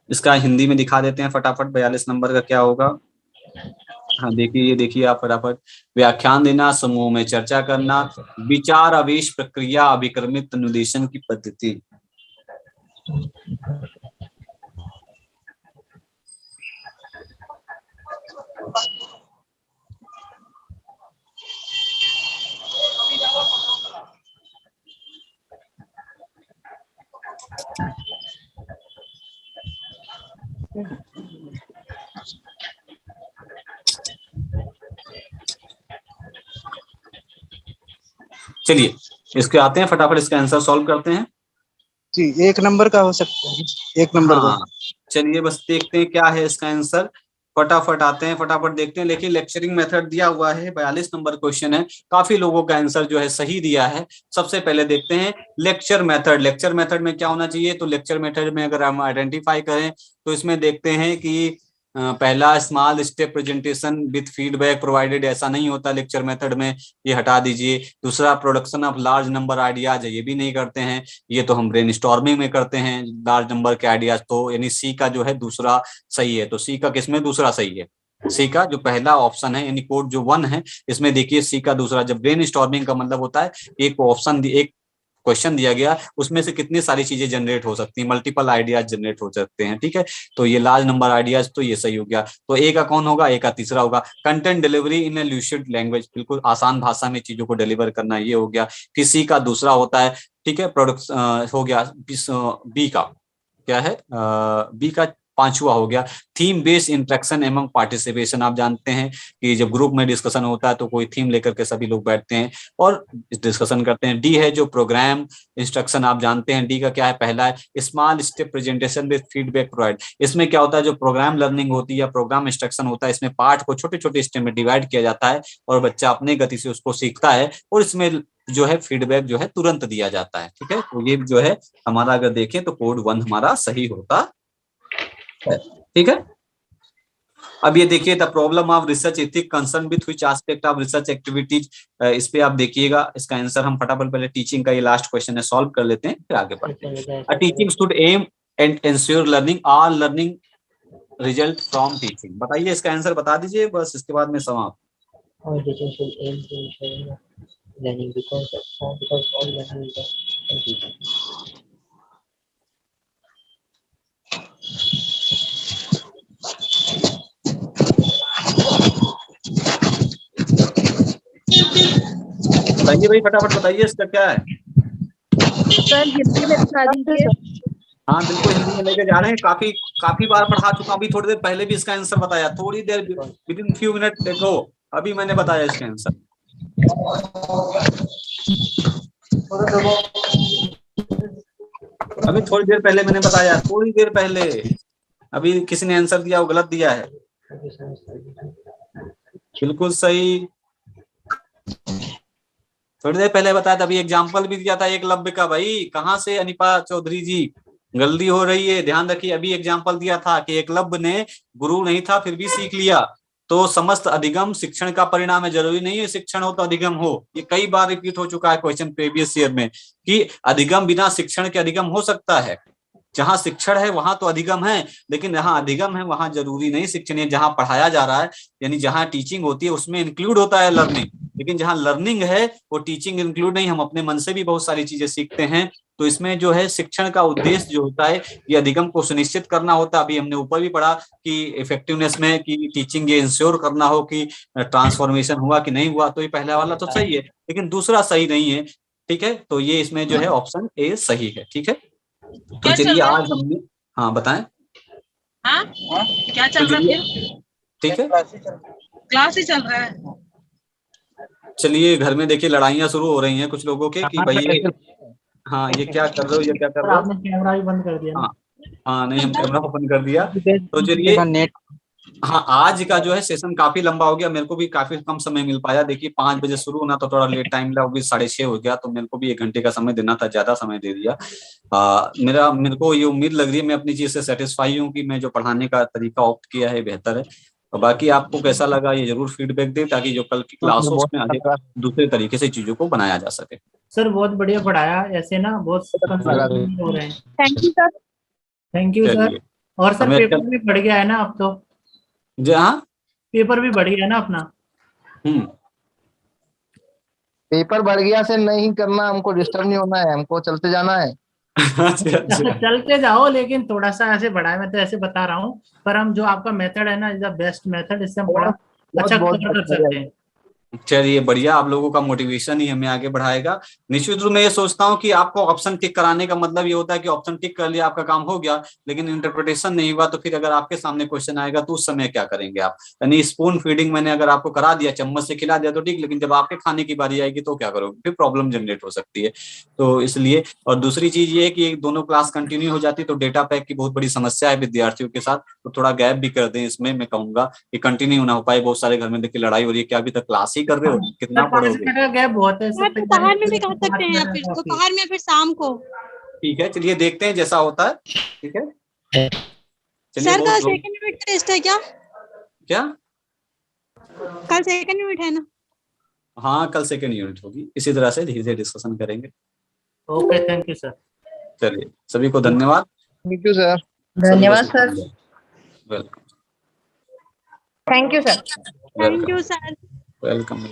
इसका हिंदी में दिखा देते हैं फटाफट। 42 नंबर का क्या होगा, हाँ देखिए, ये देखिए आप फटाफट। व्याख्यान देना, समूह में चर्चा करना, विचार आवेश प्रक्रिया, अभिक्रमित अनुदेशन की पद्धति। चलिए इसके आते हैं, फटाफट इसका आंसर सॉल्व करते हैं। जी 1 नंबर का हो सकता है, 1 नंबर का। हाँ चलिए बस देखते हैं क्या है इसका आंसर। फटाफट आते हैं, फटाफट देखते हैं। लेकिन लेक्चरिंग मेथड दिया हुआ है, 42 नंबर क्वेश्चन है, काफी लोगों का आंसर जो है सही दिया है। सबसे पहले देखते हैं लेक्चर मेथड। लेक्चर मेथड में क्या होना चाहिए, तो लेक्चर मेथड में अगर हम आइडेंटिफाई करें तो इसमें देखते हैं कि पहला small step presentation with feedback provided, ऐसा नहीं होता लेक्चर मेथड में, ये हटा दीजिए। दूसरा production of large number ideas है, ये भी नहीं करते हैं, ये तो हम ब्रेनस्टॉर्मिंग में करते हैं लार्ज नंबर के आइडियाज। तो यानी सी का जो है दूसरा सही है। तो सी का किसमें दूसरा सही है, सी का जो पहला ऑप्शन है यानी कोड जो 1 है इसमें देखिए सी का दूसरा। जब ब्रेनस्टॉर्मिंग का मतलब होता है एक ऑप्शन, एक क्वेश्चन दिया गया, उसमें से कितनी सारी चीजें जनरेट हो सकती हैं, मल्टीपल आइडियाज जनरेट हो सकते हैं, ठीक है। तो ये लार्ज नंबर आइडियाज, तो ये सही हो गया। तो ए का कौन होगा, ए का तीसरा होगा। कंटेंट डिलीवरी इन ए लूसिड लैंग्वेज, बिल्कुल आसान भाषा में चीजों को डिलीवर करना, ये हो गया। फिर सी का दूसरा होता है, ठीक है, प्रोडक्ट हो गया। बी का क्या है, बी का पांचवा हो गया theme based interaction among participation. आप जानते हैं कि जब ग्रुप में डिस्कशन होता है तो कोई थीम लेकर के सभी लोग बैठते हैं और डिस्कशन करते हैं। डी है जो प्रोग्राम इंस्ट्रक्शन, आप जानते हैं डी का क्या है, पहला है small step presentation with feedback provide. इसमें क्या होता है, जो प्रोग्राम लर्निंग होती है या प्रोग्राम इंस्ट्रक्शन होता है, इसमें पार्ट को छोटे छोटे स्टेप में डिवाइड किया जाता है और बच्चा अपने गति से उसको सीखता है और इसमें जो है फीडबैक जो है तुरंत दिया जाता है, ठीक है। तो ये जो है हमारा अगर देखें तो कोड 1 हमारा सही होता है, ठीक है। अब ये देखिए the problem of research ethic concern with which aspect of research activities, इस पे आप देखिएगा इसका आंसर। हम फटाफट पहले टीचिंग का ये लास्ट क्वेश्चन है सॉल्व कर लेते हैं, फिर आगे बढ़ते हैं। A teaching should aim and ensure learning, all learning result from teaching. बताइए इसका आंसर बता दीजिए, बस इसके बाद में समाप्त। All teaching should aim to ensure learning because all learning is from teaching. बताइए भाई फटाफट बताइए इसका क्या है। सर हिंदी में बता दीजिए। हाँ बिल्कुल हिंदी में लेके जा रहे हैं, काफी काफी बार पढ़ा चुका हूँ। अभी थोड़ी देर पहले भी इसका आंसर बताया, थोड़ी there with in few minute देखो अभी मैंने बताया इसका आंसर। अभी थोड़ी देर पहले मैंने बताया, थोड़ी देर पहले। अभी किसी ने आंसर दिया वो गलत दिया है। बिल्कुल सही, थोड़ी देर पहले बताया था। अभी एग्जाम्पल भी दिया था एकलव्य का। भाई कहाँ से अनिपा चौधरी जी, गलती हो रही है, ध्यान रखिए। अभी एग्जाम्पल दिया था कि एकलव्य ने गुरु नहीं था फिर भी सीख लिया। तो समस्त अधिगम शिक्षण का परिणाम है, जरूरी नहीं है शिक्षण हो तो अधिगम हो। ये कई बार रिपीट हो चुका है क्वेश्चन प्रीवियस ईयर में कि अधिगम बिना शिक्षण के अधिगम हो सकता है। जहां शिक्षण है वहां तो अधिगम है, लेकिन जहां अधिगम है वहां जरूरी नहीं शिक्षण है। जहां पढ़ाया जा रहा है यानी जहां टीचिंग होती है उसमें इंक्लूड होता है लर्निंग, लेकिन जहां लर्निंग है वो टीचिंग इंक्लूड नहीं। हम अपने मन से भी बहुत सारी चीजें सीखते हैं। तो इसमें जो है शिक्षण का उद्देश्य जो होता है ये अधिगम को सुनिश्चित करना होता है। अभी हमने ऊपर भी पढ़ा कि इफेक्टिवनेस में कि टीचिंग ये इंश्योर करना हो कि ट्रांसफॉर्मेशन हुआ कि नहीं हुआ। तो ये पहला वाला तो सही है, लेकिन दूसरा सही नहीं है, ठीक है। तो ये इसमें जो है ऑप्शन ए सही है, ठीक है। तो चलिए आज हमने, हाँ बताएं। हाँ क्या चल रहा है, ठीक है क्लास ही चल रहा है। चलिए घर में देखिए लड़ाइयाँ शुरू हो रही हैं कुछ लोगों के कि भाई हाँ ये क्या कर रहे हो, ये क्या कर रहे हो। आपने कैमरा भी बंद कर दिया। हाँ नहीं हम कैमरा ओपन कर दिया। तो चलिए हाँ आज का जो है सेशन काफी लंबा हो गया, मेरे को भी काफी कम समय मिल पाया। देखिए 5 बजे शुरू होना तो थोड़ा लेट टाइम लगा, 6:30 हो गया, तो मेरे को भी 1 घंटे का समय देना था, ज्यादा समय दे दिया। मेरे को ये उम्मीद लग रही है, मैं अपनी चीज से सेटिस्फाई हूँ कि मैं जो पढ़ाने का तरीका ऑप्ट किया है बेहतर है। और बाकी आपको कैसा लगा ये जरूर फीडबैक दे, ताकि जो कल की क्लास हो उसमें आगे दूसरे तरीके से चीजों को बनाया जा सके। सर बहुत बढ़िया पढ़ाया, ऐसे ना बहुत हो रहे हैं। Thank you sir. Thank you sir. और सर पेपर भी बढ़ गया है ना अब तो। जी हाँ पेपर भी बढ़ गया ना अपना। पेपर बढ़ गया से नहीं करना, हमको डिस्टर्ब नहीं होना है, हमको चलते जाना है। अच्छा। चलते जाओ, लेकिन थोड़ा सा ऐसे बढ़ाए, मैं तो ऐसे बता रहा हूँ, पर हम जो आपका मेथड है ना, इज द बेस्ट मेथड, इससे हम बड़ा अच्छा कवर कर सकते हैं। चलिए बढ़िया, आप लोगों का मोटिवेशन ही हमें आगे बढ़ाएगा। निश्चित रूप में ये सोचता हूँ कि आपको ऑप्शन टिक कराने का मतलब ये होता है कि ऑप्शन टिक कर लिया, आपका काम हो गया, लेकिन इंटरप्रिटेशन नहीं हुआ, तो फिर अगर आपके सामने क्वेश्चन आएगा तो उस समय क्या करेंगे आप? यानी स्पून फीडिंग मैंने अगर आपको करा दिया, चम्मच से खिला दिया तो ठीक, लेकिन जब आपके खाने की बारी आएगी तो क्या करोगे? फिर प्रॉब्लम जनरेट हो सकती है। तो इसलिए, और दूसरी चीज ये है कि दोनों क्लास कंटिन्यू हो जाती है तो डेटा पैक की बहुत बड़ी समस्या है विद्यार्थियों के साथ, तो थोड़ा गैप भी कर दें इसमें, मैं कहूंगा कि कंटिन्यू ना हो पाए। बहुत सारे घर में देखिए लड़ाई हो रही है, क्या अभी तक क्लास ही कर रहे हो, कितना 5 पढ़ोगे? मिनट का गैप बहुत है। सर दोपहर में भी कर सकते हैं, या फिर दोपहर में, फिर शाम को। ठीक है, चलिए देखते हैं जैसा होता है। ठीक है, चलिए सर कल बहुत सेकंड यूनिट का टेस्ट है क्या? क्या? कल सेकंड यूनिट है ना? हाँ, कल सेकेंड यूनिट होगी, इसी तरह से धीरे धीरे डिस्कशन करेंगे। Okay, thank you sir. चलिए, सभी को धन्यवाद। Thank you sir. धन्यवाद sir. Welcome. Thank you sir. Thank you sir. Welcome.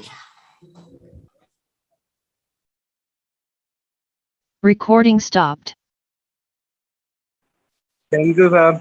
Recording stopped. Thank you sir.